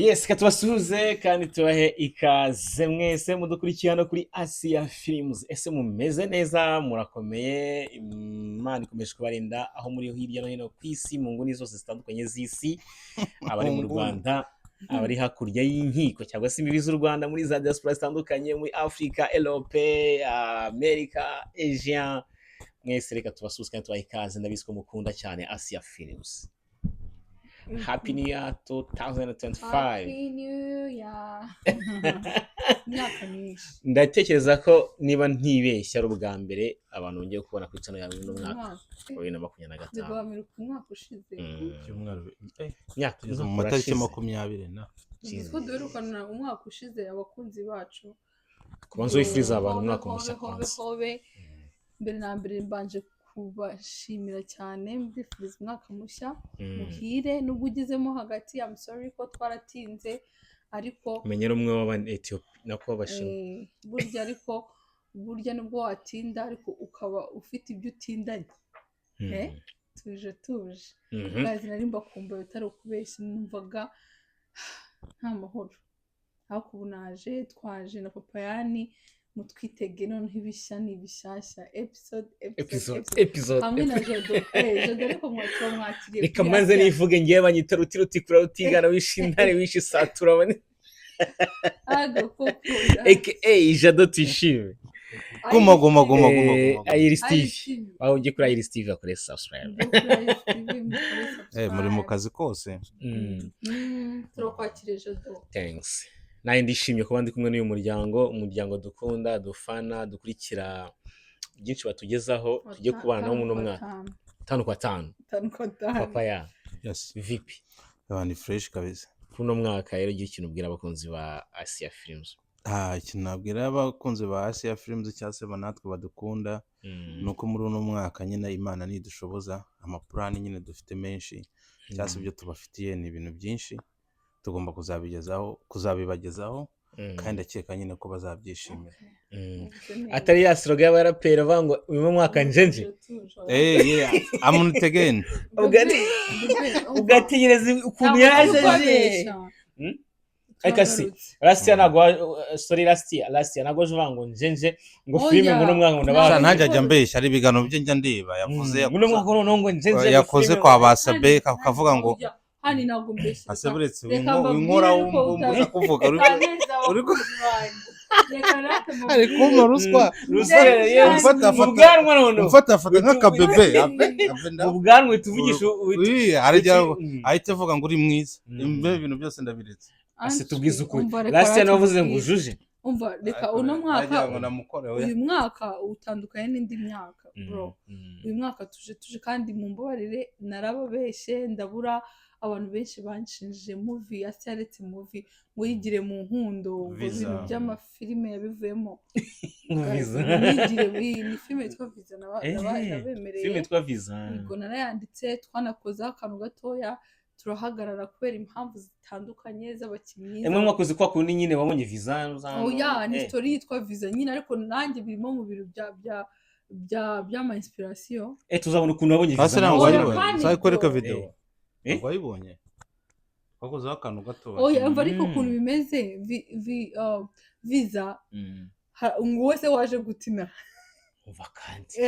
Yes, katubasuhuze kandi tubahe ikaze mwese mudukurikiye hano kuri Asia Films. Ese mumeze neza, murakomeye, Imana ikomeje kubarinda aho muri hirya no hino ku isi mu nguni zose zitandukanye z'isi, abari mu Rwanda, abari hakurya y'inkiko cyangwa se imbibi z'u Rwanda, muri za diaspora zitandukanye, muri Africa, Europe, America, Asia. Mwese reka tubasuhuze kandi tubahe ikaze, ndabizi ko mukunda cyane Asia Films. Happy New Year 2025. Happy New Year. Myaka myinshi. Ndatekereza ko niba ntibeshya ari ubwa mbere abantu bongeye kubona ku channel yawe no mwaka 2025. Nzagwamira ku mwaka ushize. Cyumweru Myaka tugeze mu matariki 20 na. Niziko duherukana umwaka ushize abakunzi bacu. Kubanza wifuriza abantu umwaka mushya kwanza. Mbere na mbere mbanje kubashimira cyane mbifuriza umwaka mushya muhire nubwo ugizemo hagati. I'm sorry ko twaratinze ariko menyera umwe w'abandi Ethiopia nako bashimye burya nubwo watinda ariko ukaba ufite ibyo utindanye. Tuje kazi nari mbakumbuye utari ukubeshya, numvaga nta mahoro. Aho kubunaje twaje na Papa Yani mutwitege noneho ibishya n'ibishyashya episode hamwe na Jodo ariko mwakiriye reka manze nivuge ngiye banyita rutirutikura rutigana wishintare wishisatura bane Jado tishime Guma. Iris TV aho ugiye kuri Iris TV akore subscribe Muri mu kazi kose. Turakwakiriye Jodo. Thanks. Naye ndishimye kuba ndi kumwe n'uyu umuryango dukunda, dufana, dukurikira byinshi batugezaho, tujye kubana nabo mu mwaka 5 kwa 5. Papa ya Yes. vipi Ni fresh kabisa. kuno mwaka rero igihe ikintu ubwira abakunzi ba Asia Films. Ikintu nabwira abakunzi ba Asia Films cyase banatwe badukunda nuko muri uno mwaka nyine Imana nidushoboza amaplan nyine dufite menshi cyase ibyo tubafitiye ni ibintu byinshi tugomba kuzabibagezaho kandi akeka nyine ko bazabyishimira. Atari ya slogan y'abarapera vango uyu mwaka njenje amuntegene ugategereza ukuntu yaje akasi Russia nagwa story Russia nagwa vango njenje ngo filme ngo no mwaka ngo ndabaza ntajya ajya mbeshya ari bigano bye njya ndiba yavuze ngo no mwaka ngo njenje yakoze kwa basabe kavuga ngo hani ntabwo mbeshye aseburetse winkora wumbuza kuvuga uri kuma ruswa ufata nk'akabebe ubwanwa tuvugisha ahita avuga ngo uri mwiza ibintu byose ndabiretse ase tubwiza ukuri Russia navuze ngo ujuje umva reka uno mwaka uyu mwaka utandukanye n'indi myaka bro. Uyu mwaka tuje kandi mu mbabarire narababeshye ndabura abantu benshi banshinje movie asaretse movie ngo yigire mu nkundo ngo ibintu by'amafilime yabivuyemo yigire ni filime yitwa Visa nabemereye filime yitwa Visa ngo narayanditse twanakoze akantu gatoya turahagarara kubera impamvu zitandukanye z'abakinnyi. mwakoze kwa kundi nyine wabonye Visa ni story yitwa Visa nyine ariko nanjye birimo mu biro by'ama inspiration. Tuzabona ukuntu wabonye Visa sai kwereka video wayibonye wakoze akantu gato mva ariko ukuntu bimeze Visa ngo wese waje gutina vakanti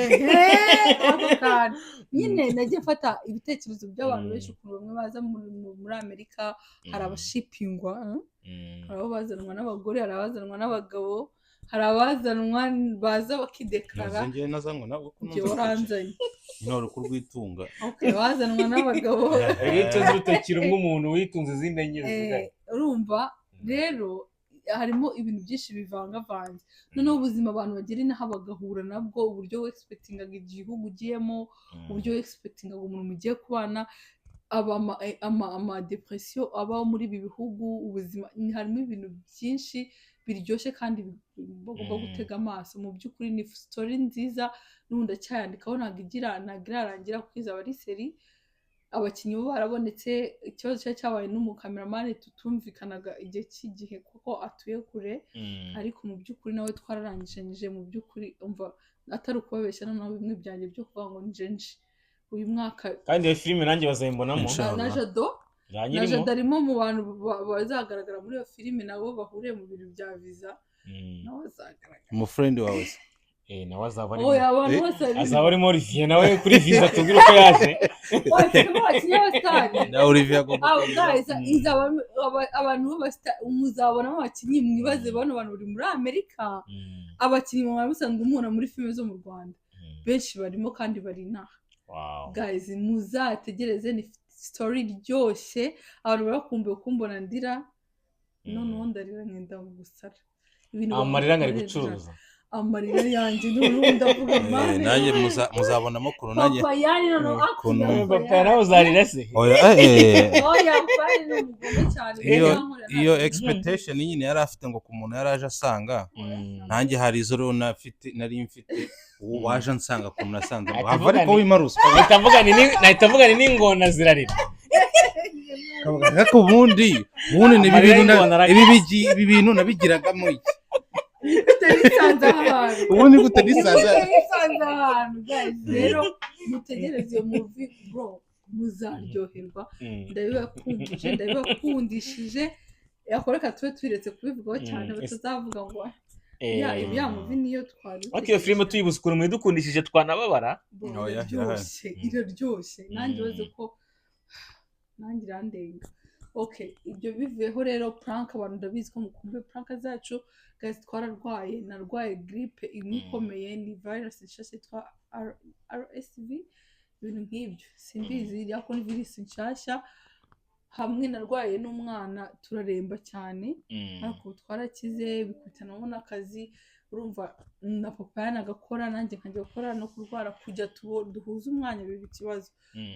nyine nagiye mfata ibitekerezo by'abantu benshi ukuntu bamwe baza muri Amerika hari abashipingwa hari abo bazanwa n'abagore hari abazanwa n'abagabo hari abazanwa baza bakidekara ngiye nazanwa nabo byoranzanye noro kurwitunga bazanwa n'abagabo witunze urutakira umuntu witunze izindi nyine urumva rero harimo ibintu byinshi bivangavanze noneho ubuzima abantu bagira inaha bagahura nabwo uburyo expectingaga igihugu ugiyemo uburyo expectingaga umuntu mugiye kubana ama depression aba muri ibi bihugu ubuzima harimo ibintu byinshi biryoshye kandi bagomba gutega amaso. Mu by'ukuri ni story nziza n'ubundi acyandikaho nagirarangira kwiza bari seri abakinnyi bo barabonetse ikibazo cyabaye n'umukameramani tutumvikanaga igihe kuko atuye kure ariko mu by'ukuri nawe twararangishanyije mu by'ukuri umva atari ukubabeshya noneho bimwe byanjye byo kuvuga ngo njenje uyu mwaka kandi iyo filime nanjye bazayimbonamo na Jado na Jada arimo mu bantu bazagaragara muri iyo filime nabo bahuriye mu bintu bya visa nawe azagaragara umufrendi wawe se nawe azaba ari abantu bose azaba arimo Olivier nawe kuri visa tubwire uko yaje na Olivier agomba abantu muzabonamo abakinnyi mwibaze bano bantu bari muri Amerika abakinnyi mwari musanzwe umubona muri filime zo mu Rwanda benshi barimo kandi bari inaha guys muzategereze ni story iryoshye abantu barakumbuye kumbona ndira noneho ndarira nkenda gusara amarira ngari gucuruza amarira yanjye n'urundi ndavuga mane nanjye muzabonamo kuno nanjye papa yani noneho akuno papa nawe uzarira se oya fine n'umugome cyane iyo expectation nyine yari afite ngo ku muntu yari aje asanga nanjye hari izo nari mfite waje ansanga ku muntu asanze ngo hava ariko wimarusa nahita mvuga ni n'ingona zirarira ariko ubundi ibi bintu nabigiragamo iki utarisanze ahantu ubundi gute nisanze ahantu guys rero mutegereze iyo movie bro muzaryoherwa ndabibakundishije yakoreka tube twiretse kubivugaho cyane batazavuga ngo ya movie niyo twari iyo filime tuyibuze ukuntu mwidukundishije twanababara iraryoshye nanjye uzi ko nanjye irandenga okay ibyo bivuyeho rero prank abantu ndabizi ko mukumbuye prank zacu guys twararwaye narwaye grippe imwe ikomeye ni virus nshasha yitwa RSV ibintu nk'ibyo simbizi yako ni virus nshasha hamwe narwaye n'umwana turaremba cyane ariko twarakize bikutanamo n'akazi urumva na papa yanagakora nanjye nkajya gukora no kurwara kujya duhuza umwanya biba ikibazo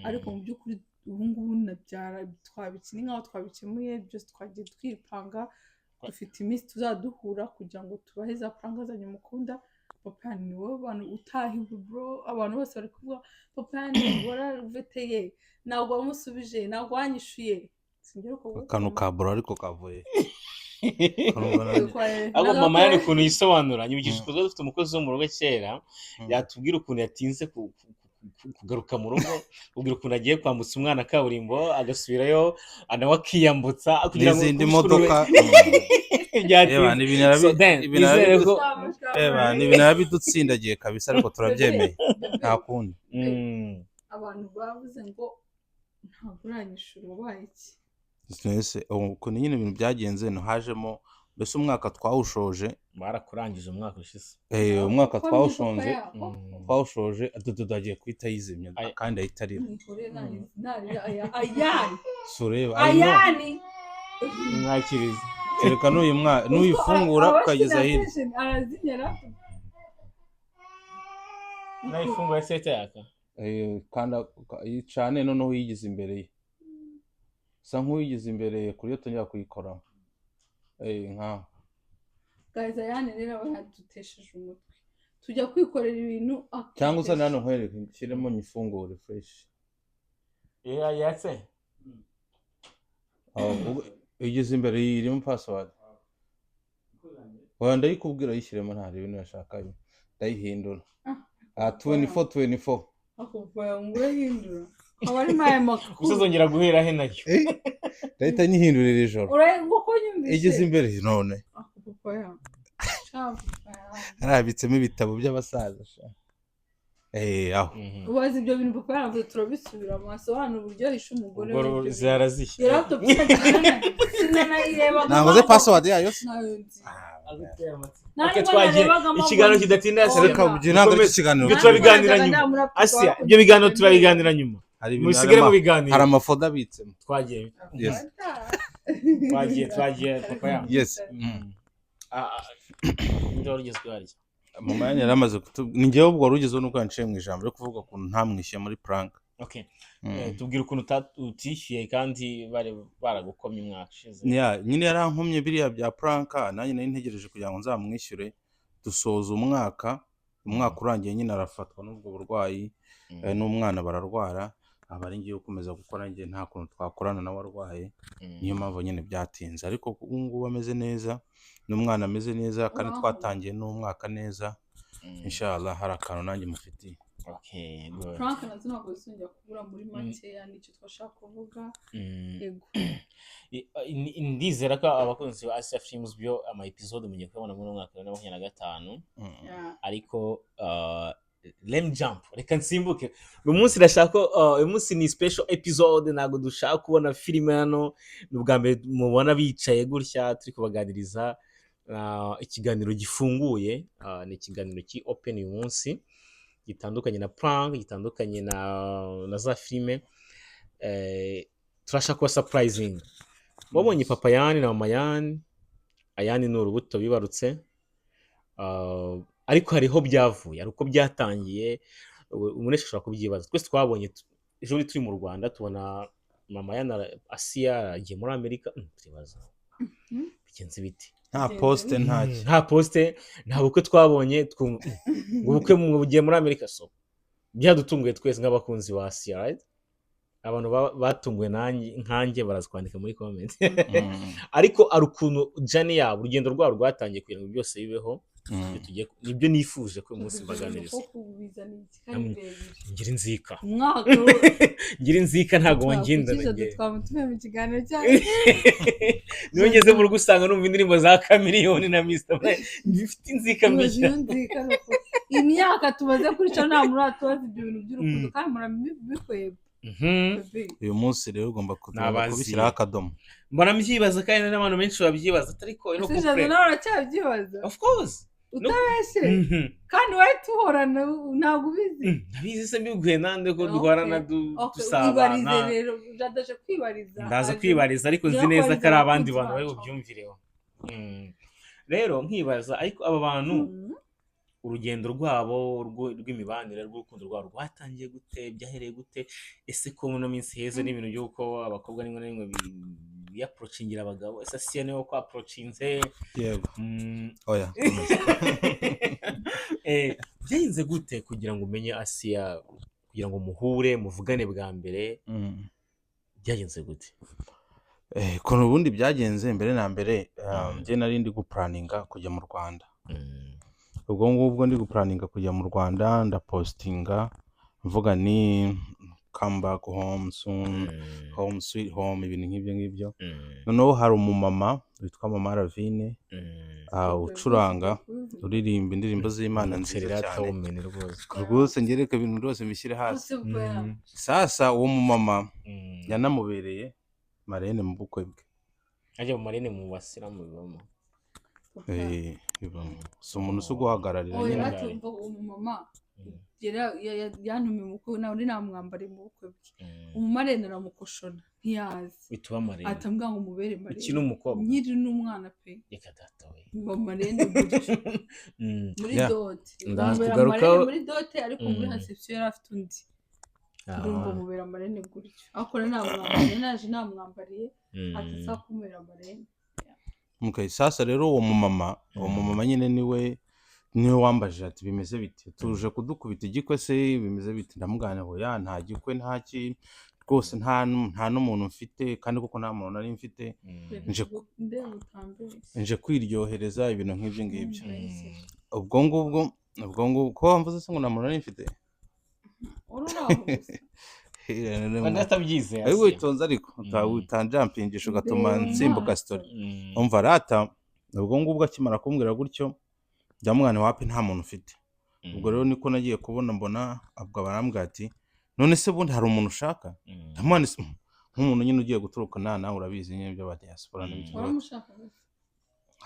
ariko mu by'ukuri ubu ngubu nabyara twabikini nkaho twabikemuye byose twagiye twipanga dufite iminsi tuzaduhura kugira ngo tubahe za prank zanyu mukunda papa ni wowe abantu utahiwe bro abantu bose bari kuvuga papa ni waraveteye ntabwo wamusubije ntabwo wanyishuye akantu ka bro ariko kavuye ahubwo mama yari ukuntu yisobanura nyibigije uko dufite umukozi wo mu rugo kera yatubwira ukuntu yatinze kugaruka mu rugo ubwira ukuntu agiye kwambutsa umwana kaburimbo agasubirayo nawe akiyambutsa kugira ngo n'izindi modoka ibintu bidutsindagiye kabisa ariko turabyemeye nta kundi abantu bavuze ngo ntabwo uranyishura wabaye iki ukuntu nyine ibintu byagenze hajemo mbese umwaka twawushoje barakurangije umwaka ushize umwaka twawushoje tudagiye kuhita yizimya kandi ahita arira ayani mwakiriza kereka n'uyifungura ukageza hirya n'uyifungura seta yaka kanda yicane noneho yigize imbere ye sa nk'uyigize imbere ye kuri yo tongera kuyikoramo nkaho guys ayani rero abadutesheje umutwe tujya kwikorera ibintu cyangwa usa hano nkwereke nshyiremo nyifungure fresh yatse igize imbere irimo password wanda yikubwira yishyiremo nta bintu yashaka ndayihindura 24 akuvaya ngure hindura abari maye makuru usazongera guhera he nayo ndahita nyihindurira ijoro uko nyumvise igize imbere none harabitsemo ibitabo by'abasaza aho ubazi ibyo bintu papa yaravuze turabisubira amasobanuro uburyo hisha umugore we zarazishye ntagoze password yayo twagiye ikiganiro kidatinda turabiganira nyuma Asia ibyo biganiro turabiganira nyuma musigare mu biganiro hari amafoto abitsemo twagiye papa ya yes ndoro rigezwe hari mama yari yaramaze ni ngewe ubwo rugize nuko yanciye mu ijambo ryo kuvuga ukuntu ntamwishyuye muri prank okay tubwira ukuntu utishyuye kandi baragukomye umwaka ushize nyine yarankomye biriya bya prank nanjye nari ntegereje kugira ngo nzamwishyure dusoza umwaka urangiye nyine arafatwa n'ubwo burwayi n'umwana bararwara abari ngiye gukomeza gukora njye nta kuntu twakorana nawe arwaye niyo mpamvu nyine byatinze ariko ubu ngubu ameze neza n'umwana ameze neza kandi twatangiye n'umwaka neza inshallah hari akantu nanjye mufitiye Okay, good. Frank nazo ntabwo zisongera kubura muri makeya nicyo twashaka kuvuga yego Ndizera ko abakunzi ba Asia Films byo ama episode mugiye kubona muri mwaka wa 2025 ariko let me jump reka nsimbuke uyu munsi ndashaka uyu munsi ni special episode ntago dushaka kubona filime hano n'ubwa mbere mubona bicaye gutya turi kubaganiriza ikiganiro gifunguye ni ikiganiro ki open uyu munsi gitandukanye na prank gitandukanye na za filime turashaka kuba surprising wabonye papa Yani na mama Yani Ayani ni urubuto bibarutse ariko hariho byavuye ari uko byatangiye umunesha ashobora kubyibaza twese twabonye ejo turi mu Rwanda tubona mama Yani Asia agiye muri Amerika turibaza bigenze biti nta poste nta bukwe twabonye ubukwe mu bugiye muri Amerika so byadutunguye twese nk'abakunzi ba Asia right abantu batunguwe nkanjye barazkwandika muri comment ariko ari ukuntu jani yabo urugendo rwabo rwatangiye kugira ngo byose bibeho nibyo nifuje ko umunsi mbaganiriza ngira inzika ngira inzika ntago wangenda twamutume mu kiganiro cyacu niyo ngeze mu rugo usanga numva indirimbo za Chameleone na Mr. Bifite inzika mishya imyaka tumaze kuri cyo nta muri atoza ibyo bintu by'urukundo kandi murabikweba uyu munsi rero ugomba kubishyiraho akadomo mbona mbyibaza kandi n'abantu benshi babyibaza ariko no kufre nawe uracyabyibaza of course utabeshe kandi wowe tuhorana ntabwo ubizi ndabizi se mbiguhe nande ko duhorana dusabana rero ujadaje kwibariza ndaza kwibariza ariko nzi neza ko ari abandi bantu bari bubyumvireho rero nkibaza ariko aba bantu urugendo rwabo rw'imibanire rw'urukundo rwabo rwatangiye gute byahereye gute ese ko mu minsi heze n'ibintu by'uko abakobwa nimwe na rimwe biapproachingira abagabo ese Asia niwe ko approachinze yego oya byagenze gute kugira ngo umenye Asia kugira ngo muhure muvugane bwa mbere byagenze gute ko ubundi byagenze mbere na mbere njye nari ndi guplaninga kujya mu Rwanda ubwo ngubwo ndi guplaninga kujya mu Rwanda ndapostinga mvuga ni come back home soon home sweet home ibintu nk'ibyo noneho hari umumama witwa Mama Ravine ucuranga uririmba indirimbo z'Imana nziza cyane rwose ngereka ibintu byose mbishyire hasi sasa uwo mumama yanamubereye marene mu bukwe bwe ajya mu marene mu Basilamu bibamo so umuntu uzi guhagararira nyine batumva umumama yantumiye umukwe nawe namwambariye mu bukwe bwe umumarene aramukoshona ntiyazi bituba marene atambwa ngo umubere marene iki n'umukobwa nyiri n'umwana pe reka datawe marene muri dote ndakugaruka muri dote ariko muri reception yari afite undi ndumva mubera marene gutyo akora namwambariye naje namwambariye atasa kumera marene sasa rero uwo mumama nyine niwe wambaje ati bimeze bite tuje kudukubita igikwe se bimeze bite ndamugana ngo ya nta gikwe nta ki rwose nta n'umuntu mfite kandi kuko nta muntu nari mfite nje kwiryohereza ibintu nk'ibyo ngibyo ubwo ngubwo ko wamvuze se ngo nta muntu nari mfite ndatabyize ariko witonze ariko utanjampingisha ugatuma nsimbuka story umva rata ubwo ngubwo akimara kumbwira gutyo byamwana wapi nta muntu ufite ubwo rero niko nagiye kubona mbona abwo barambwira ati none se bundi hari umuntu ushaka ndamwana nk'umuntu nyine ugiye guturuka nawe urabizi nyine byo ba diaspora n'ibyo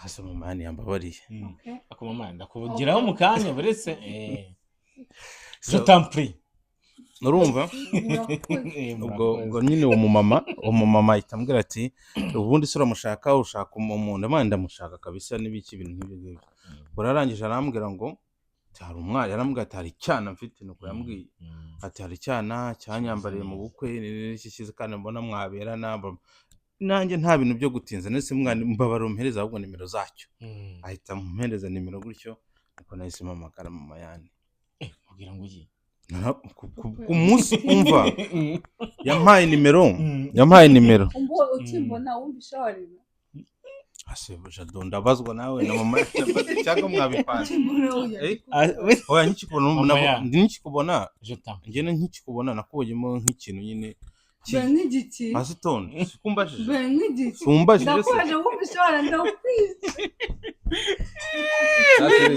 hasi mu mani yambabariye ako mama ndakuvugiraho mu kanya buretse je t'en urumva ubwo nyine uwo mumama ahita ambwira ati ubundi se uramushaka ushaka umuntu amana ndamushaka kabisa n'ibiki ibintu nk'ibyo ngibyo burarangije arambwira ngo hari umwari yarambwira ati hari icyana mfite nuko yambwiye ati hari icyana cyanyambariye mu bukwe n'iki kizi kandi mbona mwaberana nanjye nta bintu byo gutinza nese mwana mbabara umpereza ahubwo nimero zacyo ahita mumpereza nimero gutyo niko nahise mpamagara Mama Yani kugira ngo ugiye umunsi umva yampaye nimero ukimbona wumva ishawarira Jado ndabazwa nawe na mama cyangwa mwabipanze oya nkikubona njye nkikubona nakubonyemo nk'ikintu nyine nk'igiki pasitonde sikumbajije nk'igiki sumbajije ndakwanje wumvishora ndakwiza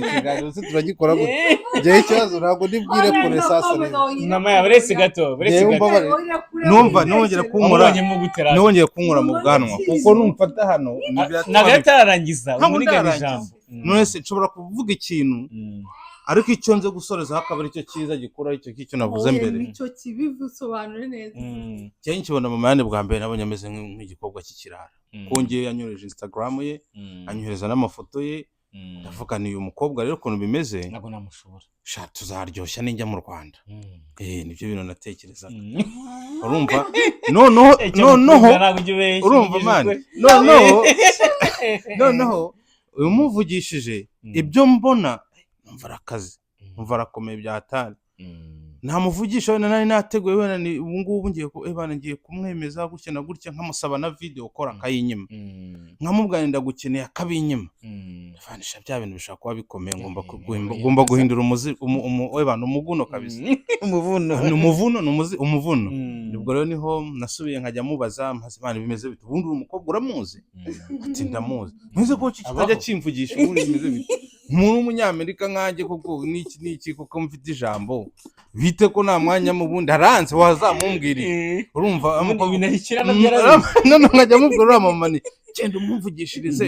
ikiganiro se turagikora gute njyewe ikibazo ntabwo ndibwire kure sasa rero mama ya buretse gato numva nongera kunkora mu bwanwa kuko numfata hano nagatarangiza umurigana ijambo none se nshobora kuvuga ikintu ariko icyo nze gusoreza hakaba ari cyo cyiza gikura icyo navuze mbere nicyo kibivu sobanure neza cyane nkibona mama yane bwa mbere nabonye ameze nk'igikobwa cy'ikirara kongeye yanyoreje Instagram ye anyohereza n'amafoto ye ndavuga ni uyu mukobwa rero ukuntu bimeze ntabwo namushobora sha tuzaryoshya ninjya mu Rwanda nibyo bintu natekerezaga urumva noneho urumva man noneho uyu muvugishije ibyo mbona numva arakaze numva arakomeye byatari namuvugisha wenda nari nateguye wenda ni ubu ngubu ngiye kumwemeza gutya na gutya nkamusaba na video ukora akayinyima nkamubwira ndagukeneye akabinyima fanisha bya bintu bishaka kuba bikomeye ngomba guhindura umuguno kabisa umuvuno nibwo rero niho nasubiye nkajya mubaza mpazimana bimeze bite ubundi umukobwa uramuzi ati ndamuzi ntuze ko kitajya kimvugisha ubundi bimeze bite umuntu w'umunyamerika nkanjye kuko niki kuko mfite ijambo bite ko nta mwanya mu bundi haranze wazamumbwiriye urumva amko binahikirana byarabize none nkajya mubwira mama ni cyenda umuvugishirize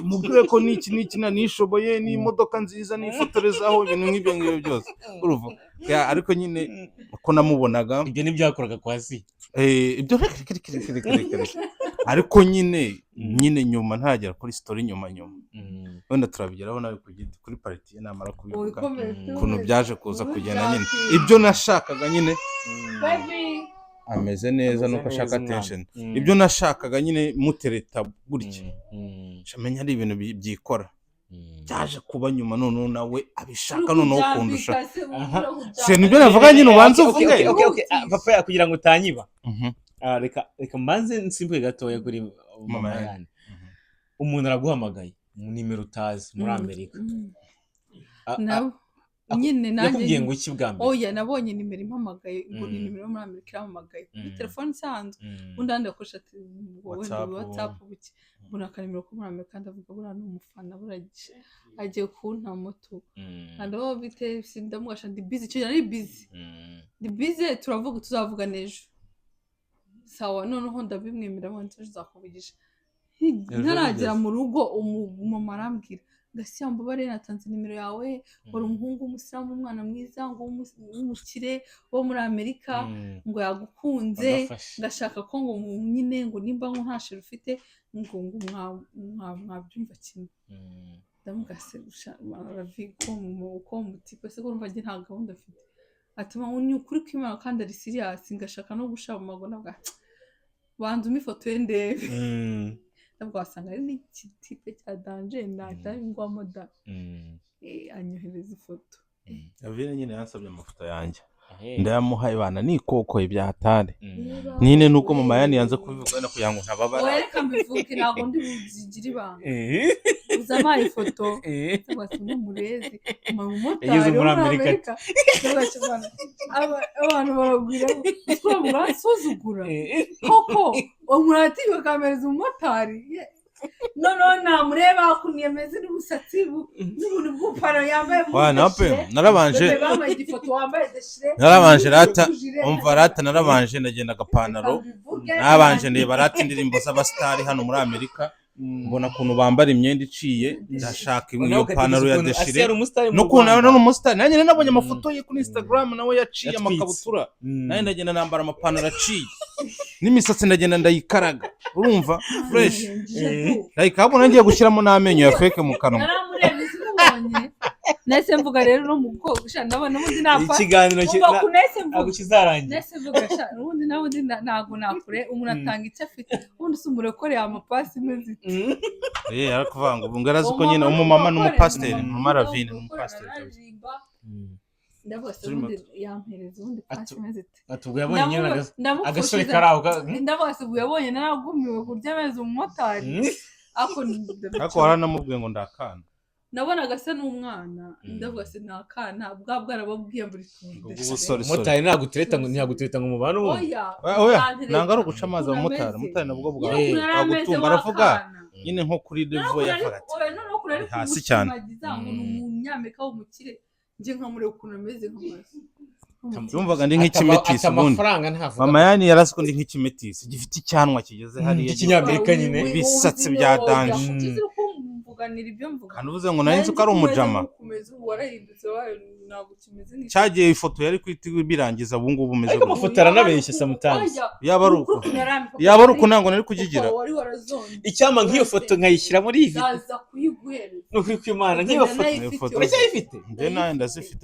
mubwire ko niki nishoboye n'imodoka nziza nifotorezaho ibintu nk'ibyo byose urumva ariko nyine uko namubonaga ibyo nibyakoraga kwasi ibyo ariko nyine nyuma ntagera kuri story nyuma wenda turabigeraho nawe kuri party namara kubivuga kuntu byaje kuza kugenda nyine ibyo nashakaga nyine ameze neza nuko ashaka attention ibyo nashakaga nyine mutereta gutya shamenya ari ibintu byikora cyaje kuba nyuma none nawe abishaka noneho kundusha se nibyo navuga nyine ubanze uvuge papa kugira ngo utanyiba reka mbanze nsimbuke gatoya kuri mama yani umuntu araguhamagaye mu nimero utazi muri Amerika nyine nanjye yakubwiye ngo iki bwa mbere oya nabonye nimero impamagaye ngo ni nimero muri Amerika iramamagaye kuri telefone isanzwe undi ndakoresha WhatsApp buke mbona akanimero ko muri Amerika ndavuga bura n'umufana buragiye agiye kunta moto ando bite sindamugasha ndi busy cyo ari busy ndi busy turavuga tuzavuga nejo sawa noneho ndabimwemera ngo nzakuvugisha ntaragera mu rugo umumama arambwira Gashyamba bare natanze nimero yawe wari umuhungu w'umusilamu umwana mwiza ngo w'umukire wo muri Amerika ngo yagukunze ndashaka ko ngo nyine ngo nimba ngo ntashira ufite ngo mwabyumva kimwe ndamugase ko mutipe se ko urumva nge nta gahunda afite ati ni ukuri kwimana kandi ari serious ngashaka no gushaba amagona bwa banza ifoto ye ndebe ntabwo wasanga ari n'ikitipe cya danger natari ngwamo da anyohereza ifoto Avine nyine yansabye amafoto yanjye ndayamuha ibana nikokoye byatare nyine nuko mama yani yanze kubivuga no kuyango ntababara wereka mbivuke nago ndi buzigira ibanga uzama ifoto cyangwa murezi mu motari muri Amerika abantu baragwira twamura suzugura koko umuratiwe kamereza umotari no namureba kuniyemeze n'ubusatsi n'ubuntu bw'upara yambaye narabanje rata umva rata narabanje ndagenda agapantaro narabanje ndeba rata indirimbo z'abastari hano muri Amerika mbona kuntu bambara imyenda iciye ndashaka iyo pantaro ya deshire no kuntu no umustar nanjye nabonye amafoto ye kuri Instagram nawe yaciye amakabutura nanjye ndagenda nambara amapantaro aciye n'imisatsi ndagenda ndayikaraga urumva fresh like abona ngiye gushyiramo n'amenyo ya fake mu kanwa nese mvuga rero no mukogusha ndabona ubundi napfa ikiganiro agukizarangira nese mvuga sha ubundi nabundi ntago nakure umuntu atanga icyo afite ubundi sumurekore amapasi meze arakuvanga ubu ngarazi ko nyine umumama n'umupasiteri Maravine n'umupasiteri ndavuga se ubundi yampereza ubundi pasi meze atubwo yabonye nyine agasore karaho ndavuga se ubwo yabonye naragumiwe kurya meze umumotari ariko waranamubwiye ngo ndakana nabonaga asa n'umwana ndavuga se nakana bwa bwana babwiye muri sorry umumotari ntagutereta ngo mubane ubu oya nanga ari uguca amazi umumotari nabwo bwagutunga aravuga nyine nko kuri level yavuga ati hasi cyane umunyamerika w'umukire nje nkamure ukuntu ameze nk'amazi yumvaga ndi nk'ikimetisi ubundi mama yani yarasiko ndi nk'ikimetisi gifite icyanwa kigeze hariya ikinyamerika nyine bisatse bya danje kuganira ibyo mvuga kandi uvuze ngo nari nzi ko ari umujama cyagiye ifoto yari kwitiwe birangiza ubu ngubu umeze ariko amafoto aranabeshya sometimes yaba ari uko ntango nari kugigira icyama nk'iyo foto nkayishyira muri iyi video ndaza kuyiguhereza n'ukuri kw'Imana nk'iyo foto uracyayifite nje nayo ndazifite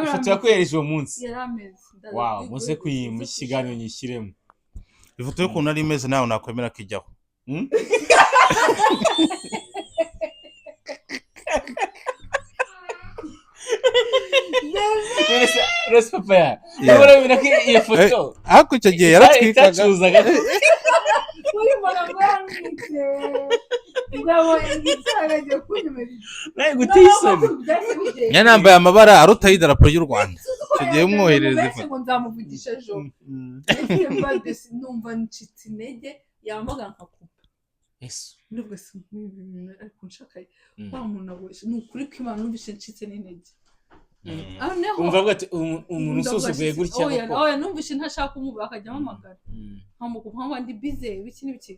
ifoto yakwereje uwo munsi yarameze wow muze mu kiganiro nyishyiremo ifoto y'ukuntu ari imeze nawe nakwemera kijyaho Rose papa ya urabona ko iyo foto ariko icyo gihe yaratwikaga uyu mwana mwanitse ngabo ingitsaraje kunyumeza naye gutisana yanambaye amabara aruta y'idarapo y'u Rwanda icyo gihe umwoherereza ifoto ngo nzamuvugisha ejo numva ncitse intege yambaga nkakupa Yesu nubwo se ariko nshakaye wa muntu agoshe nukuri ko Imana numvise ncitse n'intege umva ati umuntu usuzuguye gutya oya numvise ntashaka umuba akajya amamagara nkamukupa ndi busy biki n'ibiki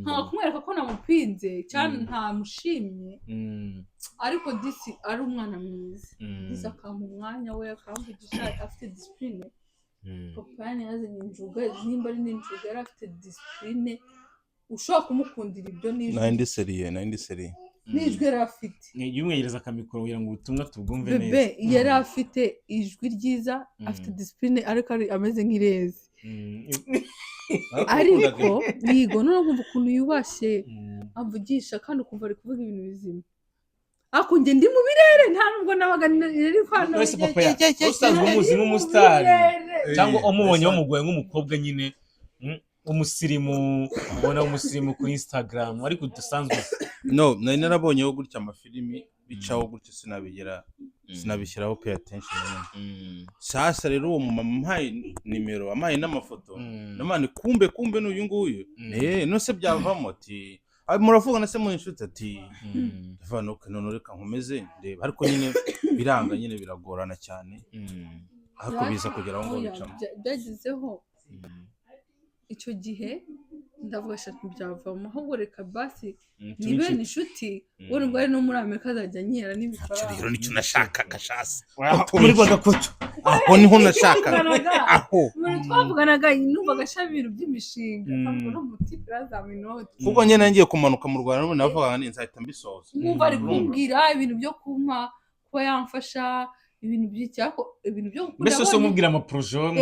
nkakumwereka ko namupinze cyane ntamushimye ariko disi ari umwana mwiza disi akampa umwanya we akamvugisha afite discipline papa yani yazanye injuga nimba ari n'injuga yari afite discipline ushobora kumukundira ibyo n'indi serie n'ijwi yari afite yumwegereza akamikoro kugira ngo ubutumwa tubwumve neza bebe yari afite ijwi ryiza afite discipline ariko ameze nk'irezi ariko yigo none kumva ukuntu yubashye avugisha kandi ukumva ari kuvuga ibintu bizima ariko njye ndi mu birere nta nubwo nabaga nari kwano wese papa ya usanzwe umuzi nk'umusitari cyangwa umubonye wamugoye nk'umukobwa nyine umusirimu ubona umusirimu kuri Instagram ariko udasanzwe nari narabonyeho gutya amafilimi bicaho gutya sinabishyiraho pay attention sasa rero uwo mama mpaye nimero amaye n'amafoto namane kumbe n'uyu nguyu nose byavamo ati muravugana se mu inshuti ati vanuke none reka nkomeze ndeba ariko nyine biranga nyine biragorana cyane ariko biza kugera aho ngo bicamo byagizeho icyo gihe ndavuga shati byavamo ahubwo reka basi nibe inshuti wari ngo ari no muri Amerika azajya nyera n'ibifaranga rero nicyo nashakaga shasi muri Rwanda kucyo aho niho nashakaga aho twavuganaga numvaga shabiro by'imishinga ntabwo no muti brazaminoti ubwo nyene nangiye kumanuka mu Rwanda none navuga ngo nzahita mbisoza numva ari kumbwira ibintu byo kumpa kuba yamfasha ibintu by'icyako ibintu byo gukunda mbese so mubwira ama projet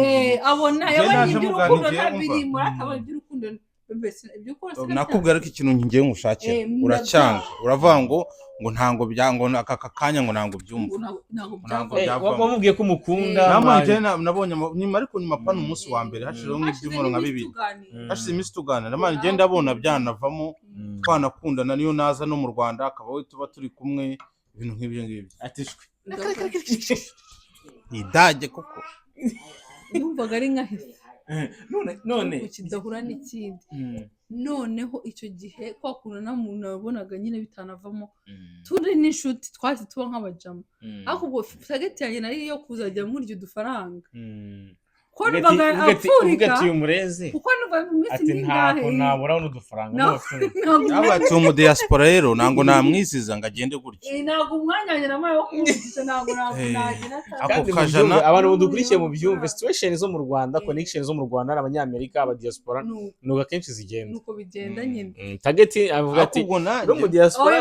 abona yabanye iby'urukundo ntabiri muri atabona iby'urukundo mbese ibyo ukora se nakubwira ko ikintu ngiye ngushakira uracyanga uravuga ngo ntango byango aka kanya ngo ntango byumva ntabwo wamubwiye ko umukunda namanje nabonye nyuma ariko nyuma pana umunsi wa mbere hashiro nk'ibyumuro nka bibiri hashize iminsi tugana namanje ngenda abona byanavamo twanakundana niyo naza no mu Rwanda akaba we tuba turi kumwe ibintu nk'ibyo ngibyo atishwe idage koko numvaga ari nkahise none kidahura n'ikindi noneho icyo gihe kwakuna na muntu wabonaga nyine bitanavamo turi n'inshuti twahise tuba nk'abajama ariko ubwo target yanjye nari yo kuzajya murya udufaranga ko numvaga apfurika kuko numvaga mu minsi n'ingahe ati ntabura n'udufaranga abati mu diaspora rero nango namwisiza ngo agende gutya ntabwo umwanya wanjye namaye wo kuvugisha ntabwo nagira ako kajana abantu budukurikiye mu byumve situation zo mu Rwanda connection zo mu Rwanda n'abanyamerika aba diaspora nuko akenshi zigenda nuko bigenda nyine target avuga ati no mu diaspora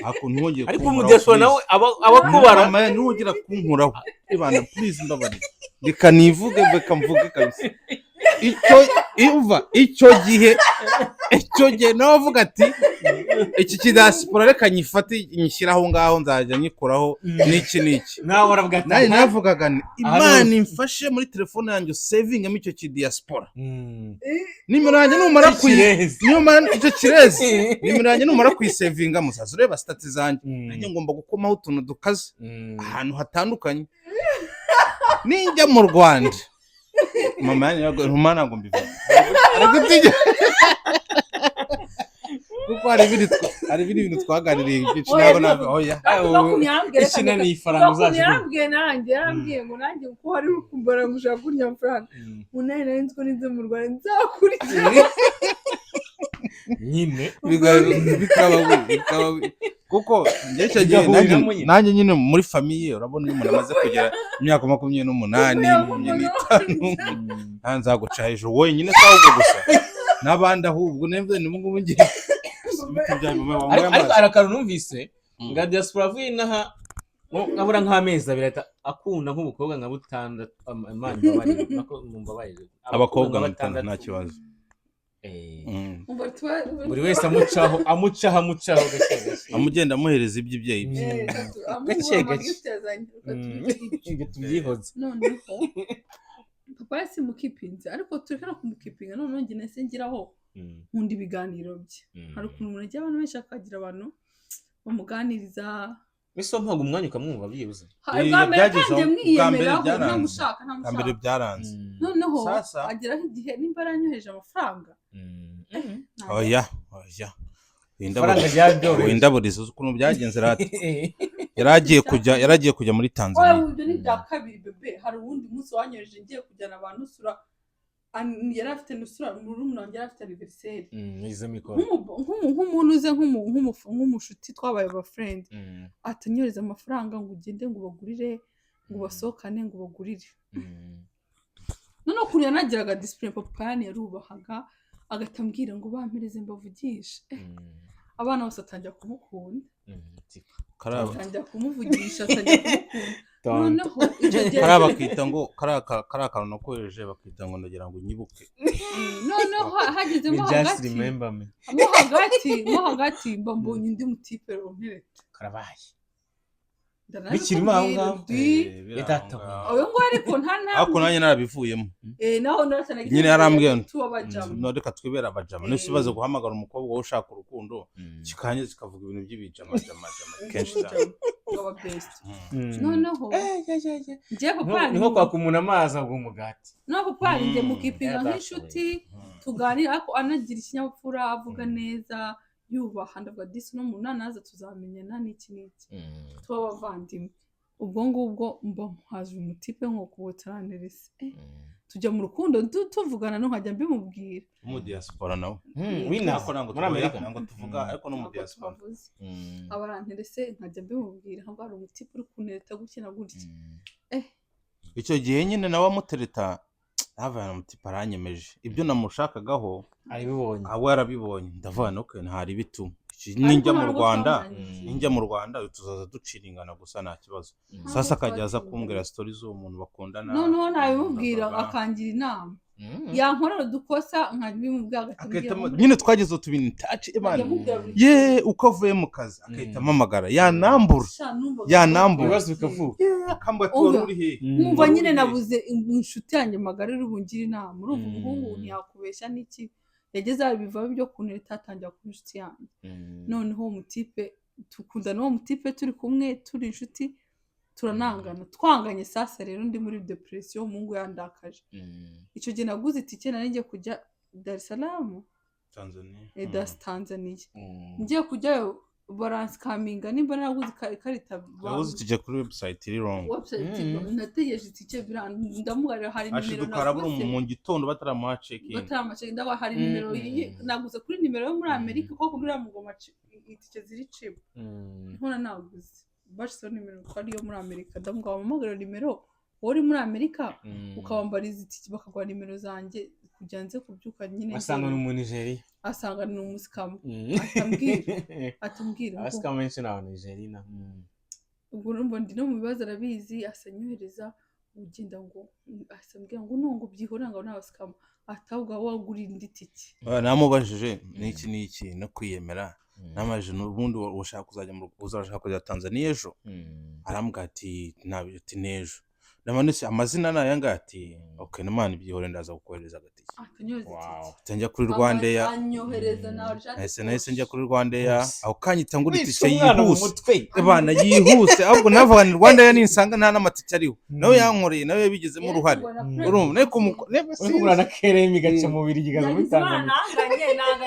ako ntongeye ariko mu diaspora nawe abakubara ntugira kunkuraho ibana please mbabari reka nivuge reka mvuge kabisa icyo gihe nawe avuga ati iki kidasipora reka nyifate nyishyira aho ngaho nzajya nyikuraho n'iki nawe uravuga ati nanjye navugaga Imana imfashe muri telefone yanjye savingamo icyo kidiyasipora nimero yanjye numara icyo kirezi nimero yanjye numara kuyisevinga musaza ureba sitati zanjye nanjye ngomba gukomaho utuntu dukaze ahantu hatandukanye ninjya mu Rwanda mama yanjye ntabwo mbivuga kuko hari ibintu twaganiriye byinshi ntabwo nabwo oya ishina ni ifaranga uzashaka yarambwiye ngo nanjye uko hari ukumbara gushaka kurya amafaranga munani nari nzi ko ninze mu Rwanda nzakurikira nyine bikaba kuko njye nanjye nyine muri famiye urabona umuntu amaze kugera imyaka 28 25 nzaguca hejuru wenyine ahubwo gusa n'abandi ahubwo nebwe n'ubwo ngiye ariko arakantu numvise nga diaspora avuye inaha nkabura nk'amezi abiri akunda nk'umukobwa nka butandatu Imana ibabarire nako mumbabarire abakobwa batandatu nta kibazo buri wese amucaho amugenda amuhereza iby'ibyeyi gake tubyihoze noneho papa yasi mukipinze ariko tureka kumukipinga noneho njye nase ngiraho nkunda ibiganiro bye hari ukuntu umuntu ajya abantu benshi akagira abantu bamuganiriza biso mpaga umwanya ukamwumva byibuze mbere byaranze noneho ageraho igihe nimba aranyoheje amafaranga oya windaburiza ukuntu byagenze rati yaragiye kujya muri Tanzania ibyo ni bya kabiri bebe hari uwundi munsi wanyoheje ngiye kujyana abantu usura yari afite nusura murumuna wanjye yari afite anniversaire nk'umuntu uze nk'umushuti twabaye aba friend atanyoreza amafaranga ngo ugende ngo bagurire ngo basohokane ngo bagurire none ukuntu yanagiraga discipline papa yani yarubahaga agatambwira ngo bampereze mbavugishe abana bose atangira kumukunda atangira kumuvugisha atangira kumukunda noneho bakita ngo kari akantu nakohereje bakita ngo ndagira ngo nyibuke noneho hagezemo hagati mbambonye undi mutipe romperete karabaye bikirimo aho ngaho oyo ngo ariko ariko nanjye narabivuyemo naho narasana nyine yarambwiye no reka twibera abajama nese baze guhamagara umukobwa wo ushaka urukundo kikanye kikavuga ibintu by'ibijama kenshi cyane noneho ngiye papa niho kwaka umuntu amazi agwa umugati no papa njye mukipinga nk'inshuti tuganira ariko anagira ikinyabupfura avuga neza yubaha ndavuga disi no munanaza tuzamenyana n'iki twabavandimwe ubwo ngubwo mba muhaje umutipe nko kubotaranirese tujya mu rukundo tuvugana no nkajya mbimubwira mu diaspora nawe muri Amerika ntabwo tuvuga ariko no mu diaspora abaranterese nkajya mbimubwira nko ari umutipe uri kuneta gukina gutya icyo gihe nyine nawe amutereta havana umutipe aranyemeje ibyo namushakagaho aribibonye abo yarabibonye ndavana okay ntari bitu ninjya mu Rwanda tuzaza duciringana gusa nta kibazo sasa akajyaza kumbwira story z'uwo muntu bakundana noneho nabimubwira akangira inama yankorera dukosa nkabimubwira nyine twageze tubintu touch Imana uko avuye mu kazi akahita amamagara yanambura ibibazo bikavuka akambwa tuwa uri he mwumva nyine nabuze inshuti yanjye magara urubungira inama uruvu umuhungu ntiyakubeshya n'iki yageze abivamo byo kuneta atangira kuba inshuti yanjye noneho umutipe tukundana uwo mutipe turi kumwe turi inshuti turanangana twanganye sasa rero ndi muri depression mungu yandakaje icyo gihe naguze itike nari ngiye kujya Dar es Salaam Tanzania ngiye kujyayo balance kaminga nimba naguze ikarita yaguze tujye kuri website iri wrong nategereje itike ndamugarira hari nimero naguze mu gitondo bataramuha check ndawa hari nimero naguze kuri nimero yo muri Amerika ko kugura mu goma itike ziri cheap nkona naguze bashyizeho nimero ko ariyo muri Amerika ndamugaba amagara nimero uri muri Amerika ukabambariza itike bakaguha nimero zanjye kugira nze kubyuka nyine asanga ni umunigeri asanga ni umusikamu atambwira asikamu menshi na Nigeria ubwo urumva ndi no mu bibazo arabizi asanyohereza ugenda ngo asambwira ngo nongo byihora ngo nabasikama atabwa wagurira indi tike namubajije n'iki no kwiyemera namaje n'ubundi ushaka kuzajya uzashaka kujya Tanzania ejo arambwira ati ati nejo namanitse amazina nayanga ati okay n'Imana ibyihore ndaza gukohereza agatike njya kuri Rwandair anyohereza nawe nahise njya kuri Rwandair aho kanyita ngura itike yihuse abana yihuse ahubwo navuga ni Rwandair ninsanga nta n'amatike ariho nawe yankoreye nawe yabigezemo uruhare urumva nekugura na keremi gace mu biri gigaza muri Tanzania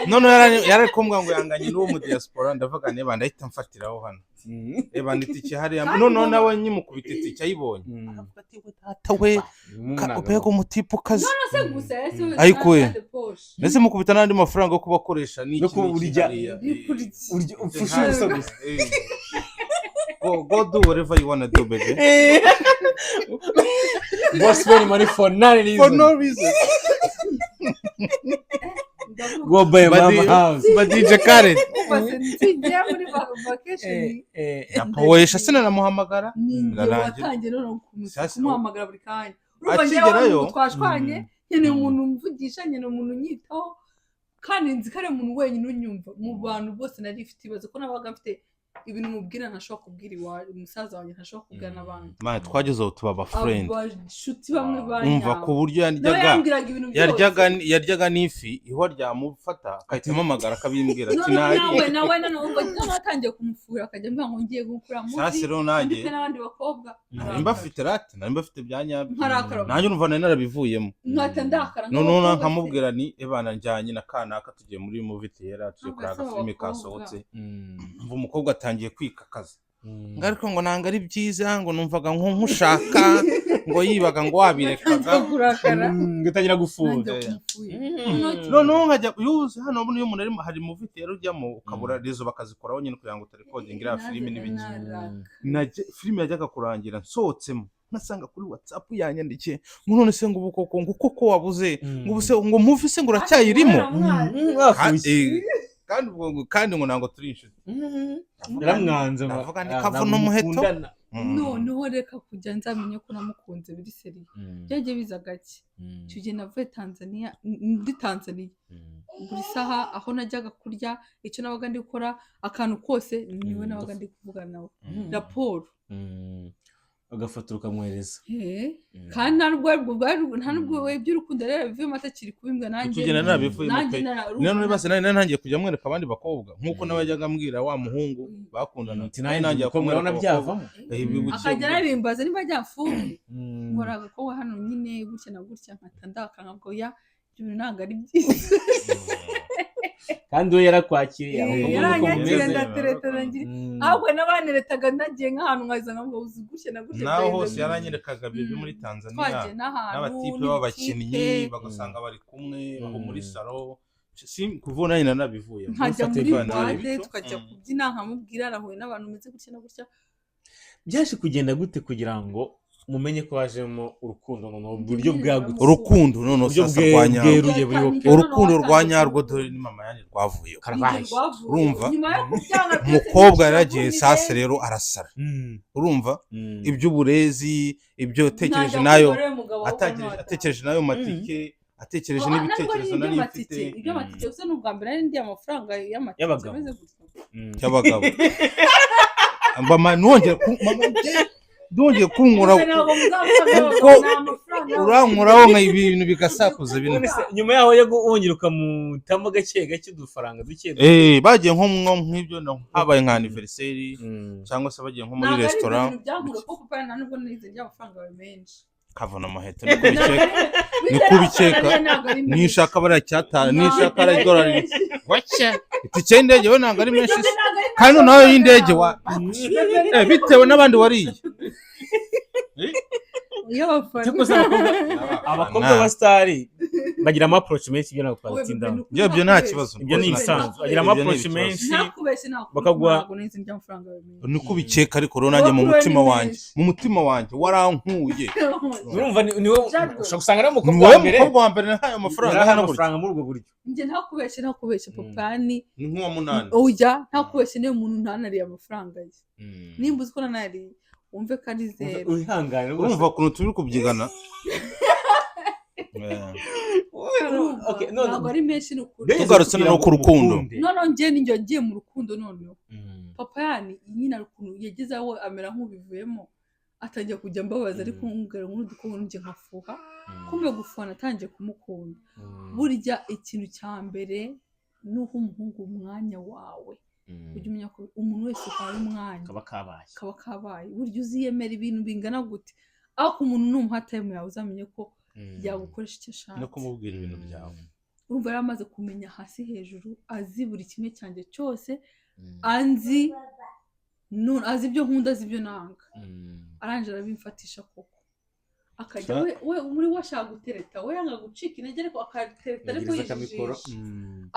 none yari kumbwa ngo yanganye n'uwo mu diaspora ndavuga ne bandahita mfatiraho hano itike hari none nawe nyimukubita itike ayibonye aravuga ati data we ubega umutipu kazi ayikuye ndetse mukubita n'andi mafaranga yo kubakoresha n'iki urya ufusha ubusa gusa go do whatever you wanna do baby boss spend money for no reason go buy mama house but DJ Karen ntigiye muri vacation napoesha sina namuhamagara ngarangiye no kumuhamagara buri kanya akigerayo twashwanye nyene umuntu mvugisha nyene umuntu nyitaho kandi nzi kare umuntu wenyine unyumva mu bantu bose nari ifite ibibazo ko nabaga mfite ibintu mubwira ntashobora kubwira iwawe umusaza wanjye ntashobora kubwira n'abandi man twagezeho tuba aba friend abashuti bamwe banya umva ku buryo yaryaga n'ifi ihwa ryamufata akahitamo amagara akabimbwira ati nawe ubwo natangiye kumufura akajya mbwa ngo ngiye gukura muri sasa rero nanjye n'abandi bakobwa nimba afite rate nimba afite byanyabyo nanjye urumva nari narabivuyemo nkata ndakara none nkamubwira ni ebana njyanye na kanaka tugiye muri movie theater tuje kuraka filime kasohotse mva umukobwa atangiye kwikakaza ngariko ngo nanga ari byiza ngo numvaga nkushaka ngo yibaga ngo wabirekaga ngatangira gufunda no nkajya yuze hano ubu niyo umuntu ari hari movie theater ujyamo ukabura rezo bakazikoraho nyine kugira ngo utarecording ira filime n'ibiki naje filime yajyaga kurangira nsohotsemo nasanga kuri WhatsApp yanyandikiye ngo none se ngo ubukoko ngo koko wabuze ngo ubuse ngo movie se ngo uracyayirimo kandi ngo nango turi inshuti yaramwanze ndavuga ni kavuno umuheto noneho reka kujya nzamenye ko namukunze biri seri byagiye biza gake cyo navuye Tanzania ndi Tanzania buri saha aho najyaga kurya icyo nabaga ndi gukora akantu kose niwe nabaga ndi kuvugana nawe raporo agafatura ukamwereza kandi nta nubwo we by'urukundo rero bivuye atakiri kubimbwa nanjye tugenda nabivuye none base nari nangiye kujya mwereka abandi bakobwa nkuko nabajyaga ambwira wa muhungu bakundana ati nanjye kumwerana byavamo akajya narimbaza niba ajyafuye ngora agakobwa hano nyine gutya na gutya nkatandaka nkabwo ya ibintu ntabwo ari byiza kandi we yarakwakiriye yaranyakiriye ndateretera ngira ahubwo nabaneretaga nagiye nk'ahantu nkaza ngo uzi gutya na gutya naho hose yaranyerekaga bibi muri Tanzania n'abatipe b'abakinnyi bagasanga bari kumwe aho muri salo kuvuna nyina nabivuye nkajya muri bande tukajya kubyina nkamubwira arahuye n'abantu meze gutya na gutya byaje kugenda gute kugira ngo mumenye ko wajemo urukundo no buryo bwagutse urukundo none sasa urukundo rwanyarwo dore ni mama yanjye rwavuye urumva umukobwa yaragiye sasa rero arasara urumva iby'uburezi ibyo tekereje nayo atekereje nayo matike atekereje n'ibitekerezo nari mfite ibyo matike usa n'ubwa mbere ari ndi amafaranga y'amatike ameze gutya y'abagabo mbama nongera dongeye kunkura kuko urankuraho nka ibintu bigasakuza bintu nyuma yaho wongera ukamutamo gake gake udufaranga duke bagiye nko nk'ibyo habaye nka anniversaire cyangwa se bagiye nko muri restaurant kavuna amaheto ni kubikeka nishaka baracyatara nishaka ari dolari wacha itike y'indege we ntabwo ari menshi kandi nayo y'indege wa bitewe n'abandi wariye abakobwa ba stari bagira ama approach menshi ibyo ntabwo twatinda ibyo nta kibazo ibyo ni ibisanzwe bagira ama approach menshi bakagwa ni kubikeka ariko rero nanjye mu mutima wanjye warankuye urumva niwe ushaka gusanga ari umukobwa wa mbere nahaye amafaranga muri ubwo buryo njye ntakubeshye popani ni nk'uwa munani oya ntakubeshye niyo muntu ntanariye amafaranga ye nimba uzi ko nanariye wumve ko ari zero wihangane rwose urumva ukuntu turi kubyigana Okay, none ntabwo ari menshi ni ukuri Tugarutse no ku rukundo. noneho njye ninjye wagiye mu rukundo noneho papa yani nyine ari ukuntu yageze aho amera nk'ubivuyemo atangiye kujya mbabaza ariko nkubwira nk'udukobwa njye nkafuha kumbe gufuha natangiye kumukunda burya ikintu cya mbere ni uha umuhungu umwanya wawe ujya umenya ko umuntu wese ukaba umwanya kaba kabaye burya uziyemera ibintu bingana gute ariko umuntu numuha time yawe uzamenye ko yagukoresha icyo ashatse no kumubwira ibintu byawe urumva yari amaze kumenya hasi hejuru azi buri kimwe cyanjye cyose anzi azi ibyo nkunda azi ibyo nanga arangije arabimfatisha koko akajya we muri we ashaka gutereta we yanga gucika intege ariko akatereta ariko yijijisha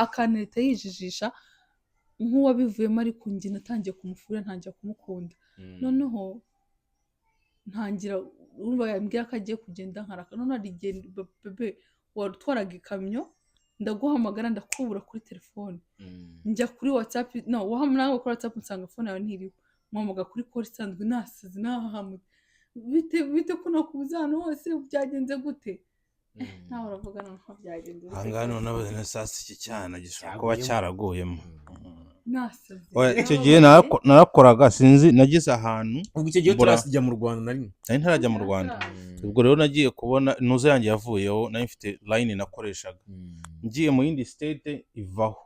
akantereta yijijisha nk'uwabivuyemo ariko njye natangiye kumufurira ntangiye kumukunda noneho ntangira urumva yambwira ko agiye kugenda nkaraka none arigenda bebe watwaraga ikamyo ndaguhamagara ndakubura kuri telefone njya kuri WhatsApp no wahamnawe kuri WhatsApp nsanga phone yawe ntiriho mpamaga kuri call isanzwe nasaze nahahamwe bite ko nakubuzana hose byagenze gute nawe uravuga nko byagenze hangano nabone sasa iki cyana gishobora kuba cyaraguyemo nasaze icyo gihe narakoraga sinzi nagize ahantu ubwo icyo gihe turasijya mu Rwanda nari ntarajya mu Rwanda ubwo rero nagiye kubona nuzo yanjye yavuyeho nari mfite line nakoreshaga ngiye mu yindi state ivaho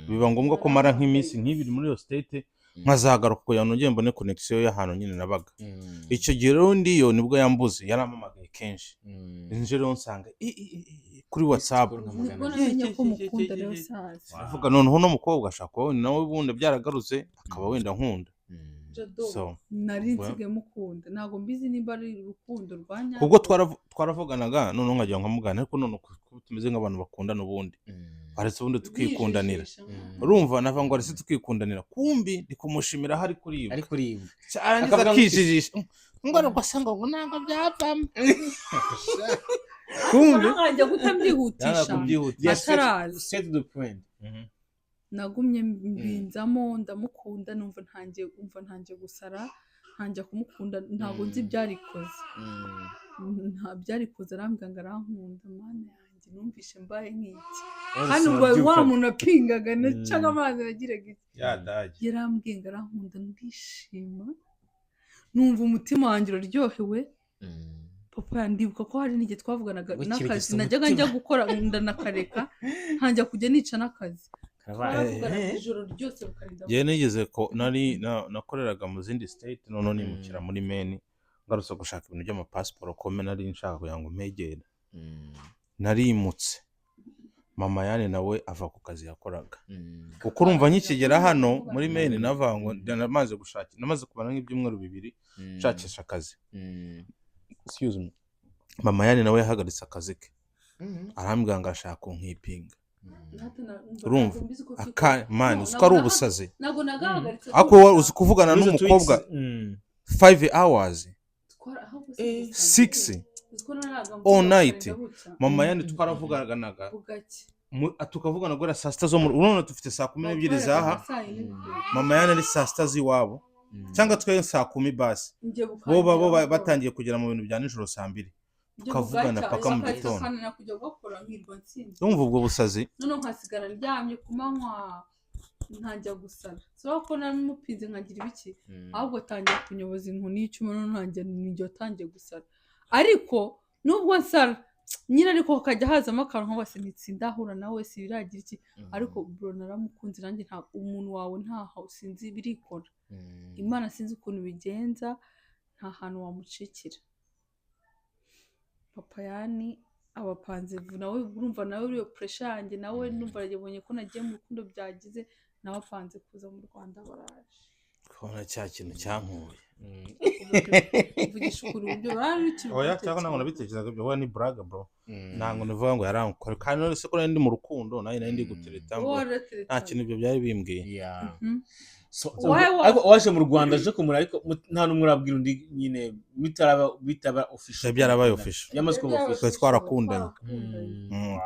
biba ngombwa ko mara nk'iminsi nk'ibiri muri iyo state nkazagaruka kugira ngo ngiye mbone connection y'ahantu nyine nabaga icyo gihe rero ndiyo nibwo yambuze yaramamagaye kenshi nje rero nsanga kuri WhatsApp nibwo namenye ko mukunda rero saza avuga noneho no mukobwa ashaka wowe nawe bundi byaragarutse akaba wenda nkunda so nari nsigaye mukunda ntago mbizi nimba ari urukundo rwanya kuko twaravuganaga noneho nkajya nkamugana ariko none tumeze nk'abantu bakundana ubundi aretse ubundi tukikundanira urumva nava ngo aretse tukikundanira kumbi ndikumushimira hari kuri ibi cyane akakijijisha ngo aragusanga ngo nanga byavamo kumbi nkajya gutamyihutisha atarazi set the point nagumye mbinzamo ndamukunda numva ntangiye gusara ntangiye kumukunda ntago nzi byarikoze nta byarikoze arambwira ngo arankunda mana yanjye numvishe mbaye nk'iki hano ngo wa muntu apingaga nacaga amazi aragiraga iki yarambwiye ngo arankunda ndishima numva umutima wanjye uraryohewe papa yandibuka ko hari n'igihe twavuganaga n'akazi najyaga njya gukora ndanakareka ntangiye kujya nica n'akazi ijoro ryose bukarinda njye nigeze ko nakoreraga mu zindi state none nimukira muri Maine ngarutse gushaka ibintu by'amapasiporo kome nari nshaka kugira ngo mpegere narimutse mama yane nawe ava ku kazi yakoraga kuko urumva nkikigera hano muri Maine navango namaze gushakira namaze kubana nk'ibyumweru bibiri nshakisha akazi excuse me mama yane nawe yahagaritse akazi ke arambwira ngo ashaka kunkipinga urumva man uko ari ubusazi ako uzi kuvugana n'umukobwa 5 hours 6 all night mama yandi twaravuganaga tukavugana gura saa sita zo urone dufite saa 12 zaha mama yandi ari saa sita z'iwabo cyangwa twe saa 10 basi bo batangiye kugera mu bintu bya nijoro saa 2 tukavugana paka mu gitondo umva ubwo busazi none nkasigara ndyamye kumanywa ntanjya gusara so ko namupinze nkagira ibiki ahubwo tangiye kunyoboza inkoni y'icuma none ntangiye n'ijyo tangiye gusara ariko nubwo nsara nyine ariko kajya hazamo akantu nko base ntitsindahura nawe si biragira iki ariko bro naramukunze nanjye nta umuntu wawe ntaho sinzi birikora Imana sinzi ukuntu bigenza nta hantu wamucikira papa yani abapanze nawe urumva nawe uriyo pressure yanjye nawe numva yabonye ko nagiye mu rukundo byagize nawe apanze kuza mu Rwanda baraje kona cya kintu cyankuye uvugisha ukuri ibyo bararikira oya cyangwa nango nabitekerezaga byo wa ni braga bro nango nivuga ngo yarankora kandi none se ko ndi mu rukundo nayo ndi gutereta ngo nta kintu ibyo byari bimbwiye waje mu Rwanda aje kumura ariko nta numwe urabwira undi nyine bitaba official byarabaye official yamaze kuba official twarakundanye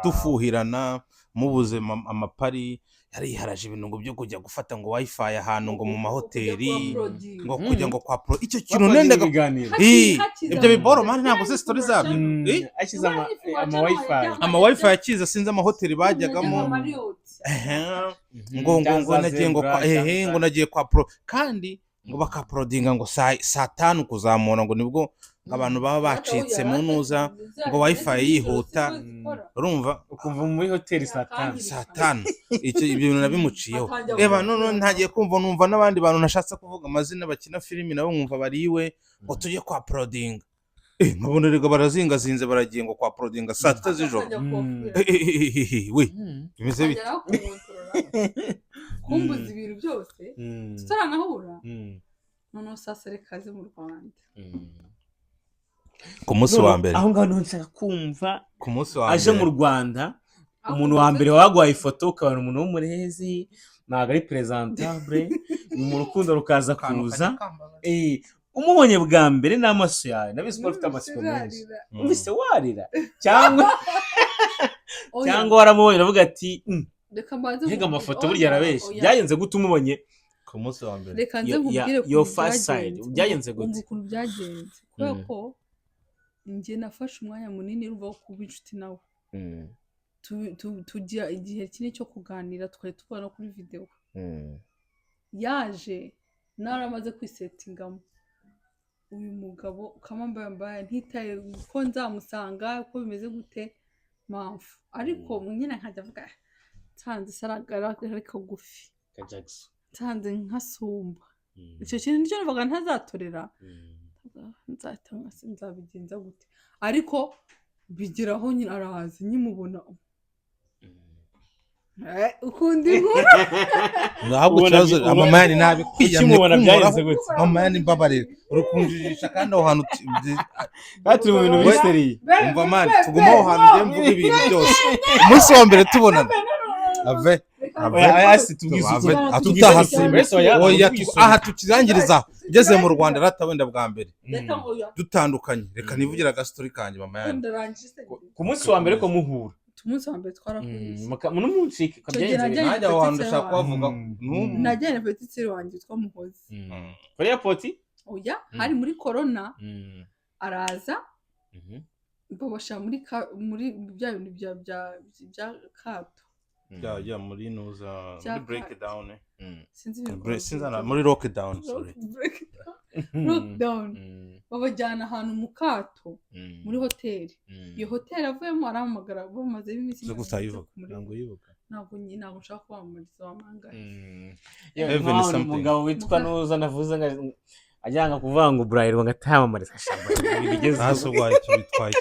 tufuhirana mubuze amapari yariharaje ibintu ngo byo kujya gufata ngo wifi ahantu ngo mu mahoteli uploading. ngo kujya ngo kwa pro icyo kintu Bakoze nendaga ibiganiro. ibyo biboro mani ntabwo se story zabyo Ashyize ama wifi. ama wifi yakiza sinzi amahoteli bajyagamo ngo nagiye ngo ngo nagiye kwa pro kandi ngo bakaprodinga ngo saa 5 kuzamura ngo nibwo abantu baba bacitse mu ntuza ngo wifi yihuta urumva ukumva muri hoteli saa 5 icyo ibyo bintu nabimuciyeho reba none ntagiye kumva numva n'abandi bantu nashatse kuvuga amazina bakina filimi nabo nkumva bariwe ngo tujye kwa prodinga nkabona rega barazingazinze baragiye ngo kwa prodinga saa 3 z'ijoro we bimeze bite kumbuza ibintu byose tutaranahura noneho sasa rekaze mu Rwanda ku munsi wa mbere aho ngaho nshaka kumva ku munsi wa mbere aje mu Rwanda umuntu wa mbere wagwaye ifoto ukabona umuntu w'umurezi ntabwo ari presentable mu rukundo rukaza kuza umubonye bwa mbere n'amaso yawe nabizi ko ufite amatsiko menshi ubise warira cyangwa waramubonye uravuga ati reka amafoto burya arabeshya byagenze gute umubonye ku munsi wa mbere reka nze nkubwire your first side byagenze gute ukuntu byagenze kubera ko njye nafashe umwanya munini ruva kuba inshuti nawe tujya igihe kinini cyo kuganira twari tubona kuri video yaje naramaze kwisetingamo uyu mugabo ukamambaye ntitaye ko nzamusanga uko bimeze gute mpamvu ariko nyine nkajya avuga nsanze saragara ariko gufi nsanze nkasumba icyo kintu nicyo navuga ntazatorera nzabigenza gute ariko bigeraho nyine arahaza nyimubona ukundi inkuru ntabwo cyazo amamani nabi kwiyamura byagenze gute amamani mbabarira urukunjisha kandi aho hantu turi mu bintu biseriye umva mani tuguma aho hantu ngiye mvuga ibintu byose umunsi wa mbere tubonana ave aha tukirangiriza ugeze mu Rwanda rata wenda bwa mbere dutandukanye reka nivugira agastori kanjye mama yanjye ku munsi wa mbere ko muhura umunsi wa mbere twarahuye mu n'umunsi kabyagenze najya aho hantu ushaka kuvuga najyanye petitire wanjye twamuhoze kuri airport oya hari muri corona araza babasha muri bya bintu bya kato ya muri nuza muri breakdown sinzi muri lockdown sorry lockdown babajyana ahantu mu kato muri hoteli iyo hoteli avuyemo arahamagara bamaze iminsi ntabwo nshaka kubamamariza wamangaye umugabo witwa nuza navuze ajyanga kuvuga ngo Burayi bagatayamamariza bigeze hasi ubwo icyo bitwaye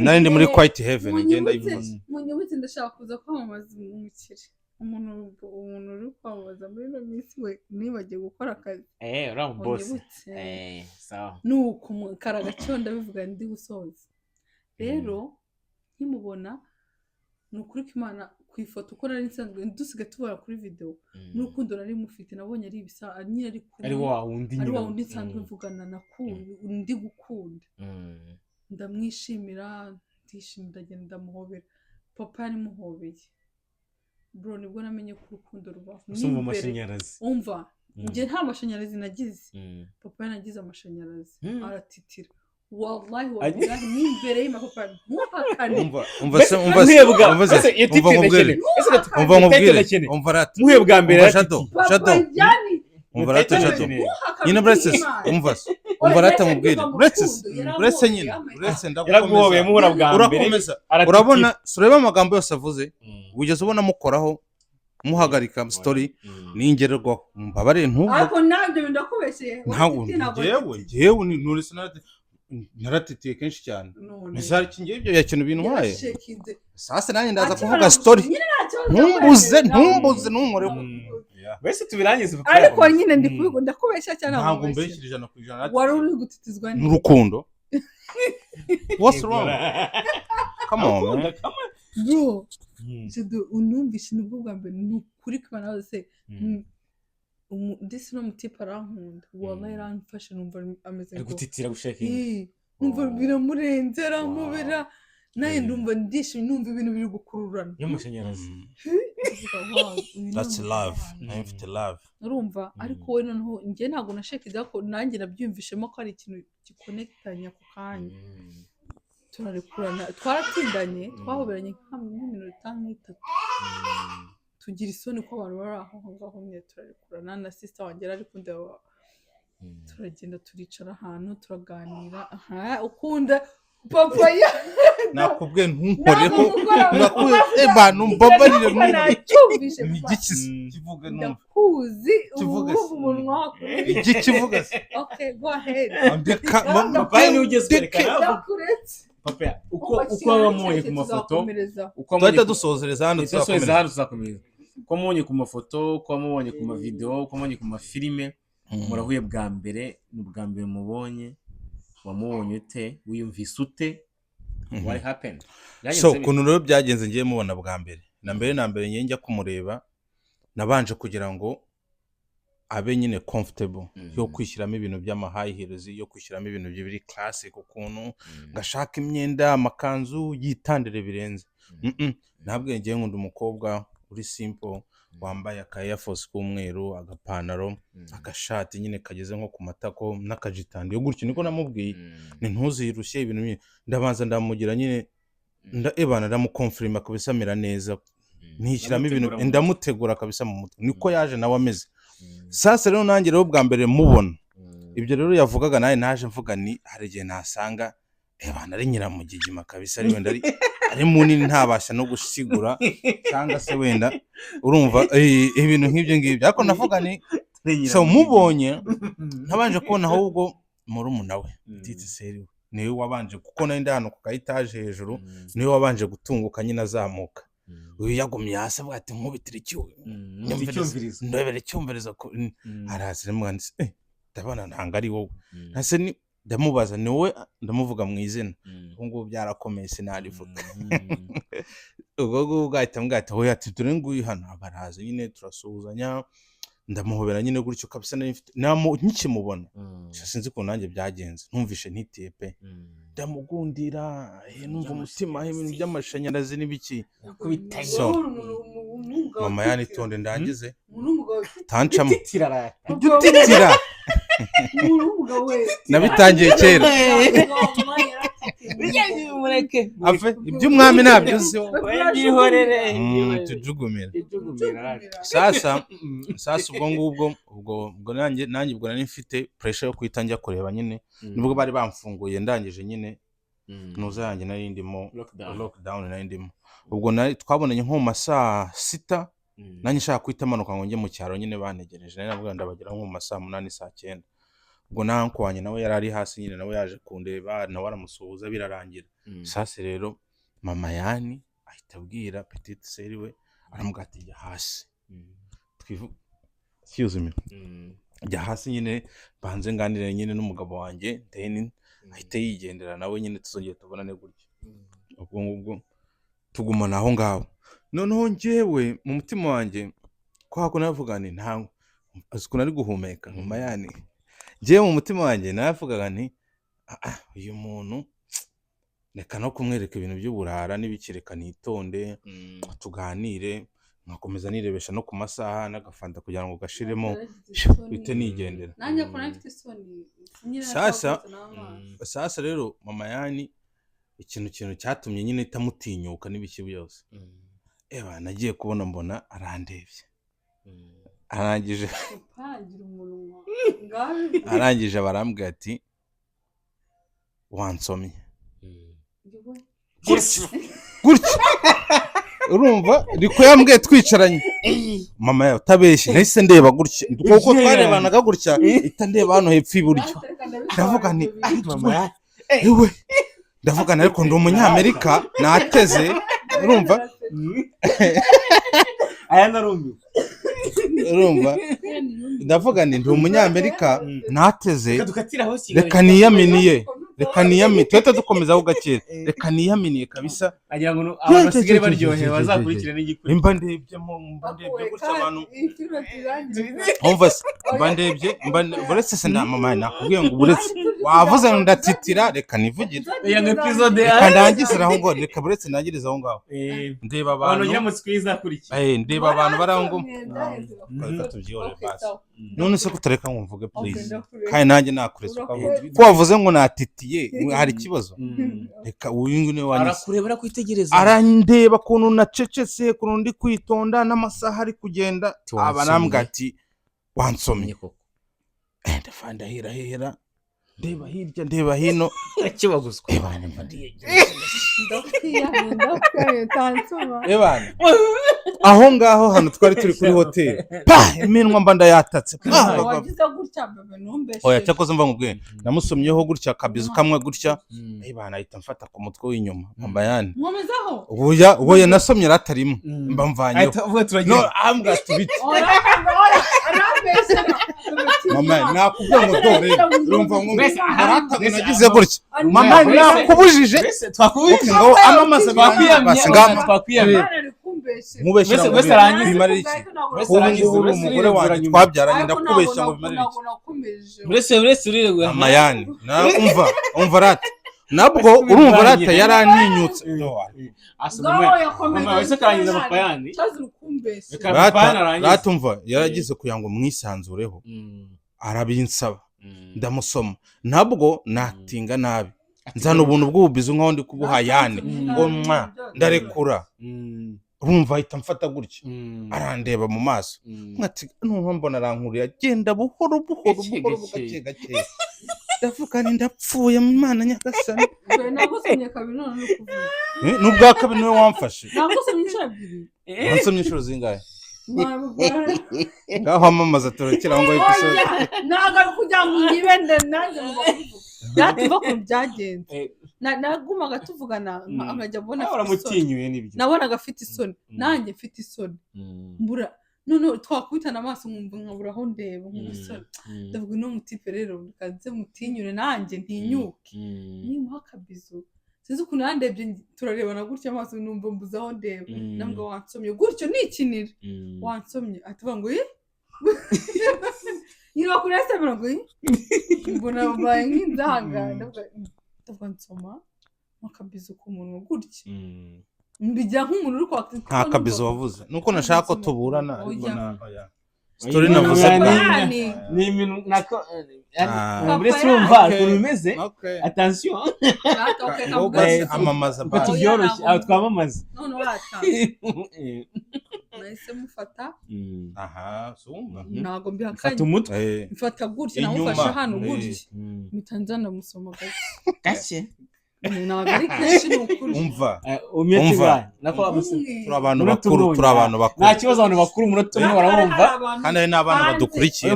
nari ndi muri Quiet Heaven ngenda yivuze munyibutse ndashaka kuza kwamamaza umukire umuntu uri kwamamaza muri ino minsi we nibagiye gukora akazi uriya boss sawa nuko karagacyo ndabivuga ndi gusoza rero nkimubona ni ukuri ko Imana ku ifoto uko nari nsanzwe dusiga tubona kuri video n'urukundo nari mufite nabonye ari ibisa nyine ari wa wundi nsanzwe mvugana ndi gukunda ndamwishimira ndishimira ndagenda ndamuhobera papa yari muhobeye bro nibwo namenye ko urukundo rubaho usumva amashanyarazi umva njye nta mashanyarazi nagize papa yanagize amashanyarazi aratitira wallahi wallahi n'imbere y'amapapa ntuhakane muhe bwa mbere nyine umva rata mubwire uretse nyine yaraguhobeye muhura bwa mbere urabona sureba amagambo yose avuze wigeze ubona mukoraho muhagarika story ningererwaho mbabarire ntuvuge ariko nabyo ndakubeshye ntabwo ngewe nurese naratitiye kenshi cyane misali kingiye ibyo yakintu bintwaye sasa nanjye ndaza kuvuga story ntumbuze numureho wese tubirangize ariko nyine ndakubeshya cyane ntabwo mbeshyirije na kujana wari uri gutitizwa n'urukundo what's wrong come on man bro unumvishe nubwo bwa mbere nukuri kubana hose ndetse no mutipa arankunda wallahi yaramfashe numva ameze ngo gutitira gushaka numva biramurenze aramubera nawe ndumva ndishimye numva ibintu biri gukururana y'amashanyarazi. That's love. Nayo mfite love. urumva ariko we noneho njye ntabwo nashakaga ko nanjye nabyumvishemo ko ari ikintu gikonekitanye ako kanya turarekurana twaratindanye twahoberanye nk'iminota nk'itatu tugira isoni ko abantu bari aho ngaho nyine turarekurana na sister wanjye ari kundeba turagenda turicara ahantu turaganira ukunda papa ya nakubwiye ntunkoreho nakubwiye bantu mbabarire nacyumvishe ni igiki kivuga numva ndakuzi kivuga umunwa iki kivuga okay go ahead Papa ni ugeze kwerekana ndakuretse papa uko wamubonye ku mafoto uko twahita dusozereza hano tuzakomeza uko wamubonye ku mafoto uko wamubonye ku mavideo uko wamubonye ku mafilime murahuye bwa mbere n'ubwa mbere mubonye wamubonye ute wiyumvise ute what happened so kuntu rero byagenze ngiye mubona bwa mbere na mbere ngiye njya kumureba nabanje kugira ngo abe nyine comfortable yo kwishyiramo ibintu by'ama high heels yo kwishyiramo ibintu biri classic ukuntu ngashaka imyenda amakanzu yitandire birenze ntabwo ngiye nkunda umukobwa uri simple wambaye aka Air Force k'umweru agapantaro agashati nyine kageze nko ku matako n'akajitandi yo gutyo niko namubwiye ni ntuzirushye ibintu ndabanza ndamugira nyine ebana ndamukonfirma kabisa mera neza nishyiramo ibintu ndamutegura kabisa mu mutwe niko yaje nawe ameze sasa rero nanjye rero bwa mbere mubona ibyo rero yavugaga naye naje mvuga ni hari igihe nasanga ebana ari nyiramugigima kabisa ari wenda ari munini ntabasha no gusigura cyangwa se wenda urumva ibintu nk'ibyo ngibyo ariko navuga ni so mubonye ntabanje kubona ahubwo murumuna we Titi Seri niwe wabanje kuko nari ndano ku kayitaje hejuru niwe wabanje gutunguka nyine azamuka uyu yagumye hasi avuga ati nkubitira ndebere cyumviriza arazira mwanditse ndabona ntanga ari wowe nase ni ndamubaza ni wowe ndamuvuga mu izina ngo byarakomeye sinarivuga ubwo bwahita mbwata hoya ati dore nguyu hano abaraza nyine turasuhuzanya ndamuhobera nyine gutyo kabisa nkikimubona sinzi ko nanjye byagenze ntumvishe ntitiye pe ndamugundira numva umutima ibintu by'amashanyarazi n'ibiki so mama yani tonde ndangize tancamo idutitira nabitangiye kera afe iby'umwami nabyo uzi tujugumira sasa ubwo nanjye ubwo nari mfite pressure yo kwita njya kureba nyine nubwo bari bamfunguye ndangije nyine nuza yanjye nari ndimo lockdown nari ndimo ubwo twabonanye nko mu masaa 6 nanjye nshaka kwita manuka ngo njye mu cyaro nyine banegereje nari nabwo ndabagera nko mu masaa 8 saa 9 ubwo nankwanye nawe yarari hasi nyine nawe yaje kundeba nawe aramusuhuza birarangira sasa rero mama yani ahita abwira Petite Seri we aramugatiye hasi excuse me jya hasi nyine banze nganire nyine n'umugabo wanjye then ahita yigendera nawe nyine tuzongeye tubonane gutyo ubwo tugumana aho ngaho noneho njyewe mu mutima wanjye kwako navuga nti nta aziko nari guhumeka mama yani njyewe mu mutima wanjye navugaga nti uyu muntu reka no kumwereka ibintu by'uburara n'ibikireka nitonde tuganire nkakomeza nirebesha no ku masaha n'agafanta kugira ngo gashiremo bite nigendera nanjye ko nafite isoni sasa rero mama yani ikintu cyatumye nyine itamutinyuka n'ibiki byose nagiye kubona mbona arandebye arangije barambwira ati wansomye gutya urumva riko yambwiye twicaranye mama yawe utabeshye nahise ndeba gutya kuko twarebanaga gutya ita ndeba hano hepfo iburyo ndavuga nti mama yewe ndavuga ariko ndi umunyamerika nateze urumva aya narumbi urumva ndavuga ndi umunyamerika nateze reka niyaminiye twete dukomeza aho gakera reka niyaminiye kabisa agira ngo abantu basigare baryohe bazakurikira n'igikuri mba ndebye gutya abantu umva se mba ndebye buretse se na mama nakubwiye ngo buretse wavuze ngo ndatitira reka nivugire iyo episode reka ndangizira aho ngo reka buretse nangiriza aho ngaho ndeba abantu abantu ngira mutwiza kurikiye ndeba abantu baraho ngo reka tubyihore basi none se kutareka ngo mvuge please kandi nanjye nakuretse ko wavuze ngo natitiye hari ikibazo reka uyu niwe wanyise arakureba arakwitegereza arandeba kuntu nacecetse kuntu ndi kwitonda n'amasaha ari kugenda aba nambwa ati wansomye koko ndafanda hira ndeba hirya ndeba hino akibaguzwa ebana mbadiye ebana aho ngaho hano twari turi kuri hoteli iminwa mba ndayatatse wagize gutya bebe numbeshe oya cyakoze mva ngubwe namusomyeho gutya kabizu kamwe gutya ebana ahita mfata ku mutwe w'inyuma mba yani nkomezaho ubuya nasomye ratarimo mba mvanyeho no ambwa tubiti mama nakubwiye ngo dore urumva ngo nagize gutya mama nakubujije twakubujije ngo amamaza twakwiyamye mubeshya wese arangize umugore wanjye twabyaranye ndakubeshya ngo bimarire iki uretse uriregura amayani umva rata nabwo urumva rata yaraninyutse mama wese karangiza papa yandi rata umva yaragize kugira ngo mwisanzureho arabinsaba ndamusoma ntabwo natinga nabi nzana ubuntu bw'ububizu nkaho ndi kubuha yani ngo ndarekura urumva ahita mfata gutya arandeba mu maso mwati numva mbona arankuriye agenda buhoro gake gake ndavuga ni ndapfuye mu Mana nyagasani nagusomye kabiri none no kuvuga n'ubwa kabiri niwe wamfashe nagusomye inshuro ebyiri wansomye inshuro zingahe ngaho amamaza turekera ngo episode nagaruka kugira ngo ngibende nanjye byatuva ko byagenze nagumaga tuvugana nkajya mbona baramutinyuye n'ibyo nabonaga afite isoni nanjye mfite isoni mbura none twakubitana amaso nkabura aho ndeba nk'isoni ndavuga no mutipe rero kaze mutinyure nanjye ntinyuke nimuha kabizo sinzi ukuntu yandebye turarebana gutya amaso numva mbuze aho ndeba nambwa wansomye gutyo nikinira wansomye atuvuga ngo niba kuri SMS ngo mbona babaye nk'indanga ndavuga nsoma makabizo ku muntu gutya mbijya nk'umuntu uri kwaka nta kabizo wavuze nuko nashaka ko tuburana ariko oya story navuze ni ibintu nako mbese urumva ukuntu bimeze attention amamaza bati byoroshye aho twamamaza none wata nahise mufata sumva ntago mbihakanye mfata umutwe mfata gutya namufashe hano gutya mitanzana musoma gake umva turi abantu bakuru nta kibazo abantu bakuru umunota umwe barabumva kandi hari n'abana badukurikiye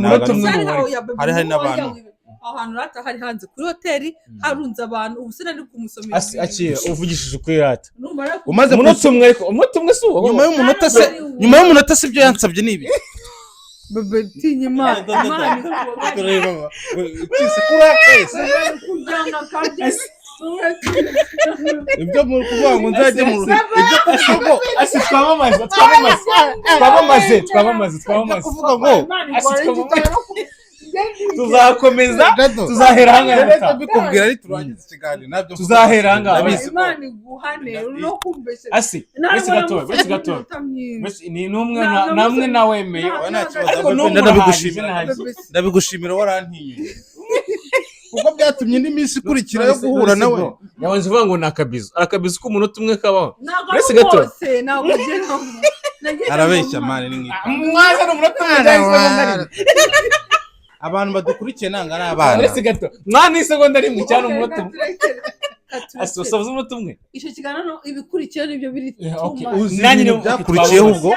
hari n'abantu ahantu rata hari hanze kuri hoteli harunze abantu ubu sinari kumusomera akira uvugishije ukuri rata umaze umunota umwe si uwo nyuma y'umunota si byo yansabye nibi bebe tinyima tureba kise kura kese kujyana kandi ibyo mu kuvuga ngo nzajye mu ibyo kuvuga asi twamamaze kuvuga ngo tuzakomeza tuzahera hangana bikubwira ari turangiza ikiganiro nabyo tuzahera hangana Imana iguhane no kumbeshe asi wese gato ni numwe namwe nawemeye ndabigushimira warantiye kuko byatumye indi minsi ikurikira yo guhura nawe yabanje uvuga ngo akabizo k'umunota umwe kabaho wese gato arabeshya mane ni mwaza n'umunota umwe abantu badukurikiye nanga n'abana wese gato mwana isegonda rimwe cyane umunota umwe asoza umunota umwe icyo kiganiro ibikurikiye nibyo biri nanjye ni byakurikiyeho ubwo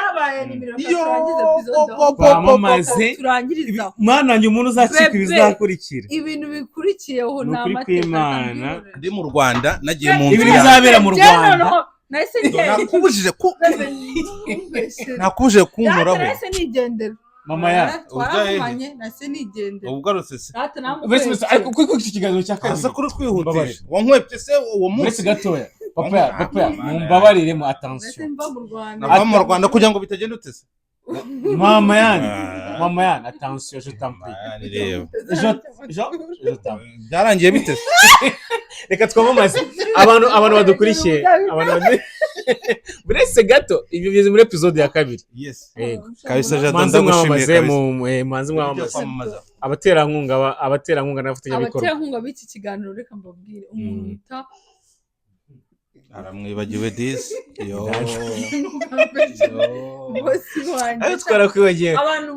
turangiriza mwana njye umuntu uzacika ibizakurikira ibintu bikurikiyeho ni amateka ndi mu Rwanda nagiye mu ibintu bizabera mu Rwanda nakubujije kunkoraho nahise nigendera mama ya twaramanye nahise nigendera ugarutse se wese ariko kuko iki kiganiro cya kabiri asa kuri kwihutisha wankwepye se uwo munsi wese gatoya papa mumbabarire mu attention nava mu Rwanda nava mu Rwanda kugira ngo bitagenda utese mama yani mama yana attention je t'en prie je t'en prie byarangiye bite se? reka twamamaze abantu badukurikiye buretse gato ibyo bigeze muri episode ya kabiri Yes. yego Kabisa Jado manze ndagushimiye mwamamaze kabisa. manze mwamamaze Kwamamaza. abaterankunga n'abafatanyabikorwa abaterankunga b'iki kiganiro reka mbabwire umuntu bita Aramwibagiwe disi. Yo. bosi wanjye ayo twarakwibagiye abantu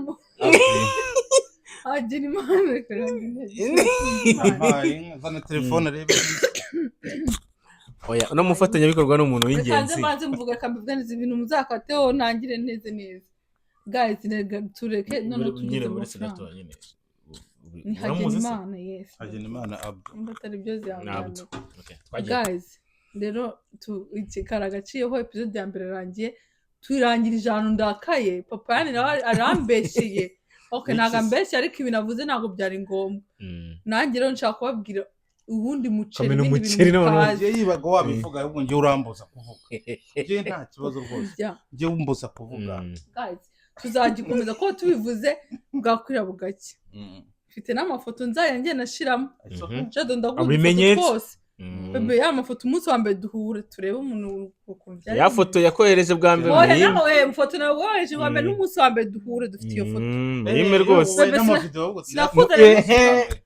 hagira imana reka Abaye zana telefone rebe. oya no mufatanyabikorwa ni umuntu kanze w'ingenzi maze mvuga kambibwaniza ibintu muzakateho ntangire neza guys tureke none tugize amafaranga ni hagira imana yes Hagina Imana Abdu. nimba atari byo zihangana okay twagiye guys rero ikikara gaciyeho episode ya mbere rangiye turangirije ahantu ndakaye papa yani nawe arambeshiye okay ntago mbeshye ariko ibintu avuze ntago byari ngombwa nanjye rero nshaka kubabwira ubundi muceri Kamena ibindi umuceri bintu noneho. mutazi. Njye yibaga wabivuga ahubwo njye urambuza kuvuga. Njye nta kibazo rwose. Yeah. Njye umbuza kuvuga. Guys tuzagikomeza ko tubivuze bwakwira bugake mfite n'amafoto nzayanjye nashiramo Jado ndagura Abimenyetso. twose bebe ya mafoto umunsi wa mbere duhure turebe umuntu ukuntu byari ya foto yakohereje bwa mbere oya muri nawe foto nawe waje wa mbere n'umunsi wa mbere duhure dufite iyo foto yime rwose Bebe, sinakuzanye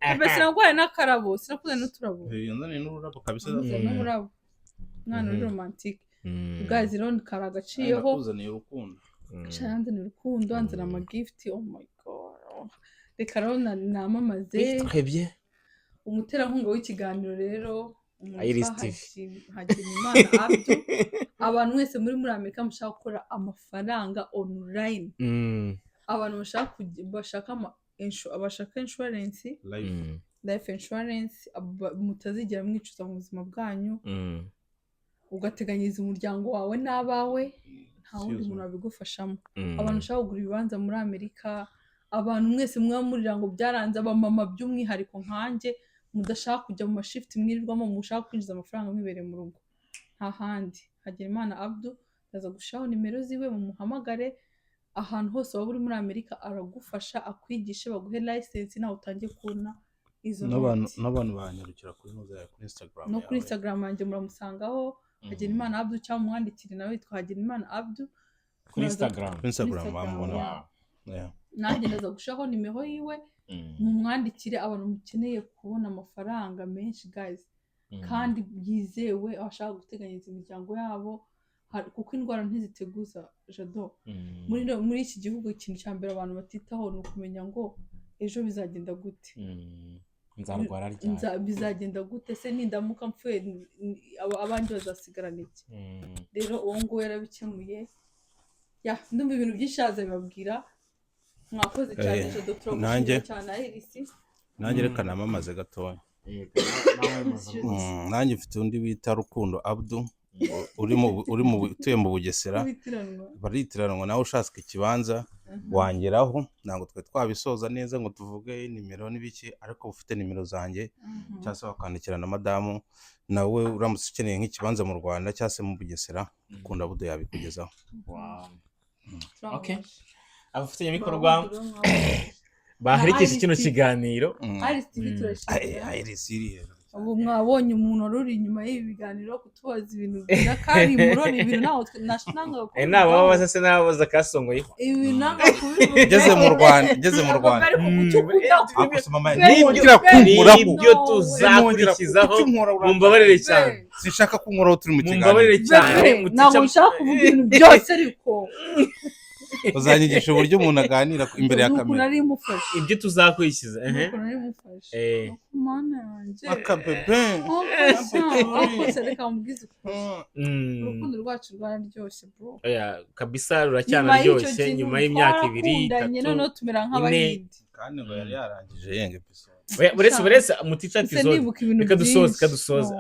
bebe sinagwaye n'akarabo sinakuzanye n'uturabo Yanzaniye n'ururabo kabisa. n'ururabo mwana uri romantique guys rero karagaciyeho Nakuzaniye urukundo. Chanzaniye urukundo anzana ama gift oh my god reka rero namamaze twebye umuterankunga w'ikiganiro rero Iris TV. Hagimimana Abdu abantu mwese muri Amerika mushaka gukora amafaranga online abantu bashaka abashaka insurance life insurance mutazigera mwicuza mu buzima bwanyu ugateganyiriza umuryango wawe n'abawe nta wundi muntu wabigufashamo abantu bashaka kugura ibibanza muri Amerika abantu mwese mwamurira ngo byaranze abamama by'umwihariko nkanjye mudashaka kujya mu mashift mwirirwamo mushaka kwinjiza amafaranga mwibereye mu rugo nta handi Hagimana Abdu ndaza gushaho nimero ziwe mu muhamagare ahantu hose waba uri muri Amerika aragufasha akwigishe baguhe license nawe utangiye kubona izo n'abantu banyarukira kuri Instagram no kuri Instagram yanjye muramusangaho Hagimana Abdu cyangwa umwandikire nawe yitwa Hagimana Abdu kuri Instagram bamubona. nanjye ndaza gushaho nimero yiwe mumwandikire abantu mukeneye kubona amafaranga menshi guys kandi byizewe abashaka guteganyiriza imiryango yabo kuko indwara ntiziteguza Jado muri iki gihugu ikintu cya mbere abantu batitaho ni ukumenya ngo ejo bizagenda gute nzarwara ryari bizagenda gute se nindamuka mpfuye abandi bazasigarana iki rero uwo nguwo yarabikemuye ndumva ibintu byinshi azabibabwira mwakoze cyane Jado turagushimira cyane Iris nanjye reka namamaze gatoya nanjye mfite undi bita Rukundo Abdu utuye mu Bugesera baritiranwa nawe ushaka ikibanza wangeraho ntabwo twe twabisoza neza ngo tuvuge nimero n'ibiki ariko ufite nimero zanjye cyangwa se wakandikira na madamu nawe uramutse ukeneye nk'ikibanza mu Rwanda cyangwa se mu Bugesera Rukundo Abdu yabikugezaho. Okay abafatanyabikorwa baherekeje kino kiganiro Iris iri ubu mwabonye umuntu uri inyuma y'ibi biganiro kutubaza ibintu bya kari muroni ibintu naho nashanga ko nabo babaza se nabaza kasongoye ibi nanga kubivuga ngeze mu Rwanda nibyo tuzakurikizaho mumbabarire cyane sinshaka kunkoraho turi mu kiganiro mumbabarire cyane ntabwo nshaka kuvuga ibintu byose ariko uzanyigisha uburyo umuntu aganira imbere ya kamera nari mufashe ibyo tuzakurikiza nari mufashe mana yanjye akabebe reka mubwize urukundo rwacu rwararyoshye bro kabisa ruracyanaryoshye nyuma y'imyaka 2 3 noneho tumera nk'abahindi kandi ngo yari yarangije yenge episode buretse muticha episode kadusoze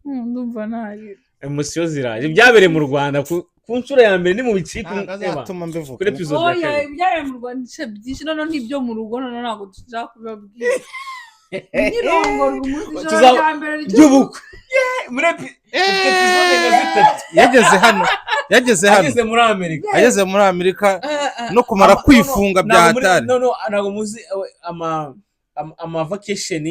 ndumva nari emotion ziraje byabereye mu Rwanda ku nshuro ya mbere ni mu biciko azatuma mbivuga kuri episode byabereye mu Rwanda byinshi none n'ibyo mu rugo none ntabwo dushaka kubibabwira nkirongorwa umunsi ijoro Tuzaba- rya mbere ry'ubukwe muri episode nka zitatu yageze hano ageze muri Amerika ageze muri Amerika no kumara kwifunga bya hatari. ntabwo muzi ama vacation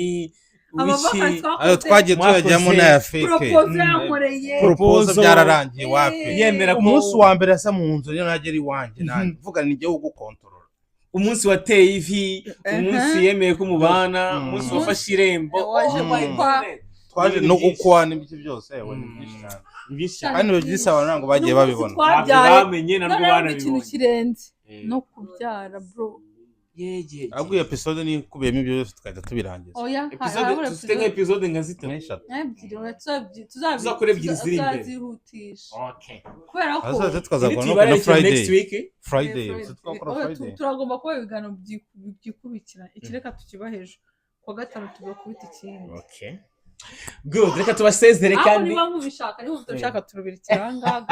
ayo twagiye tuyajyamo n'aya fake proposal yankoreye proposal byararangiye wapi yemera ko umunsi wa mbere asa mu nzu rero nagera iwanjye navuga ni igihe ugukontorora umunsi wateye ivi umunsi yemeye ko mubana umunsi wafashe irembo waje kwitwa twaje no gukwana ibiki byose we ni byinshi cyane kandi byisaba ntabwo bagiye babibona bamenye nabwo ikintu banabibonye kirenze no kubyara bro ahubwo iyo episode ni ikubiyemo ibyo byose tukajya tubirangiza oya dufite nka episode nka zitatu tuzakora ebyiri ziri imbere tuzazihutisha kubera ko tukazakora no next Friday turagomba kuba ibiganiro byikurikira ikireka tukibaheje kuwa gatanu tugakubita ikindi good reka tubasezere aho kandi niba mubishaka niba mutabishaka turubira ikiranga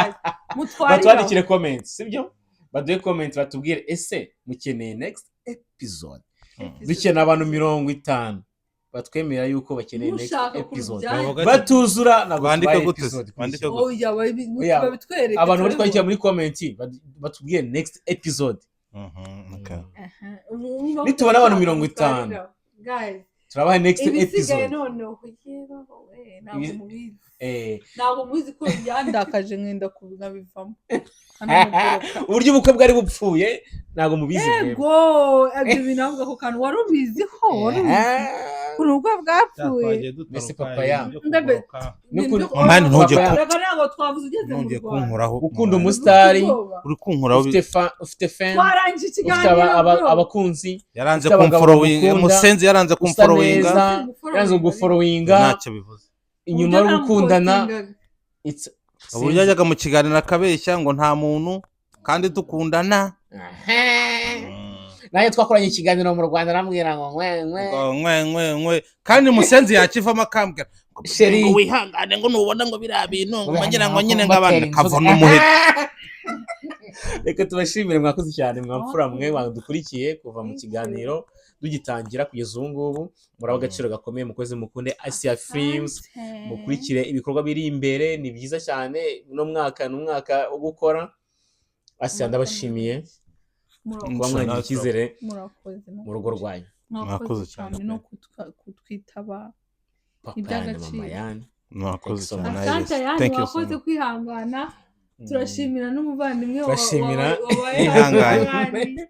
batwandikire comment sibyo baduhe comment batubwire ese mukeneye next episode dukeneye abantu 50 batwemera yuko bakeneye next episode batuzura nabwo bandika gute abantu bari kwandikira muri comment batubwire next episode nitubona abantu 50 guys turabaha next episode ntabwo mubizi ko byandakaje mwenda kubivamo uburyo ubukwe bwari bupfuye ntabwo mubizi yego ibyo bintu avuga ko kantu wari ubiziho ubukwe bwapfuye mbese papa ya mani ntujye kunkuraho ukunda umusitari uri kunkuraho ufite fan twarangije ufite ikiganiro abakunzi yaranze kumforowinga umusenzi yaranze kumforowinga yaranze guforowinga ntacyo bivuze inyuma yo gukundana ubu yajyaga mu kiganiro akabeshya ngo nta muntu kandi dukundana nayo twakoranye ikiganiro mu Rwanda arambwira ngo nkwe kandi umusenzi yakivamo akambwira sheri ngo wihangane ngo nubona ngo biriya bintu ngo ngira ngo nyine ngabana kavuna umuheto. reka tubashimire mwakoze cyane mwamfura mwe dukurikiye kuva mu kiganiro dugitangira kugeza ubu ngubu muraba agaciro gakomeye mukoze mukunde Asia Films mukurikire ibikorwa biri imbere ni byiza cyane uno mwaka n'umwaka wo gukora Asia ndabashimiye kuba mwagize icyizere mu rugo rwanyu mwakoze cyane no kutwitaba iby'agaciro mwakoze cyane thank you wakoze kwihangana turashimira n'umuvandimwe ihanganye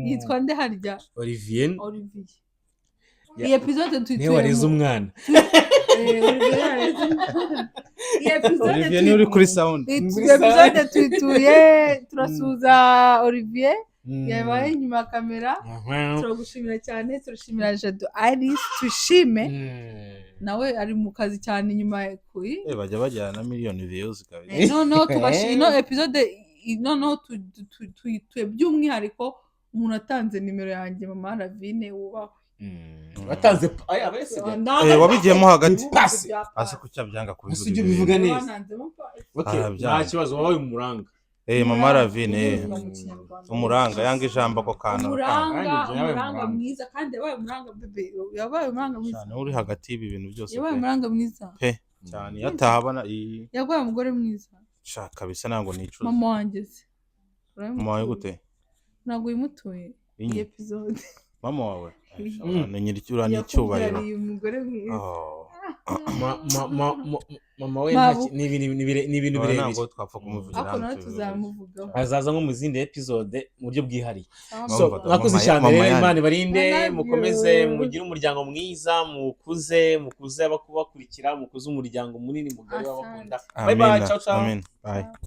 yitwa nde harya Olivier iyi episode niwe wareze umwana Olivier ni uri kuri sound iyi episode tuyituye turasuza Olivier yabaye inyuma ya kamera turagushimira cyane turashimira Jado Alice tushime nawe ari mu kazi cyane inyuma kuyi bajya bajyana na miliyoni views kabiri no tugashino episode no by'umwihariko umuntu atanze nimero yanjye mama Ravine wubahwe watanze abese wabigiyemo hagati ase kucya byanga kubivuga ibyo bivuga neza nta kibazo wabaye umuranga mama Ravine umuranga yanga ijambo ko kana umuranga mwiza kandi yabaye umuranga bebe yabaye umuranga mwiza cyane uri hagati y'ibi bintu byose yabaye umuranga mwiza pe cyane yatahabana yabaye umugore mwiza shaka bisa nango nicuza mama wanjye mama wawe gute ntabwo yimutuye iyi episode mama wawe ni nyiricyura n'icyubahiro umugore mwiza mama we ni ibintu birebire ntabwo twapfa kumuvugira ariko nawe tuzamuvugaho azaza nko mu zindi episode mu buryo bwihariye mwakoze cyane rero Imana ibarinde mukomeze mugire umuryango mwiza mukuze abakubakurikira mukuze umuryango munini mugari w'abakunda bye bye ciao ciao.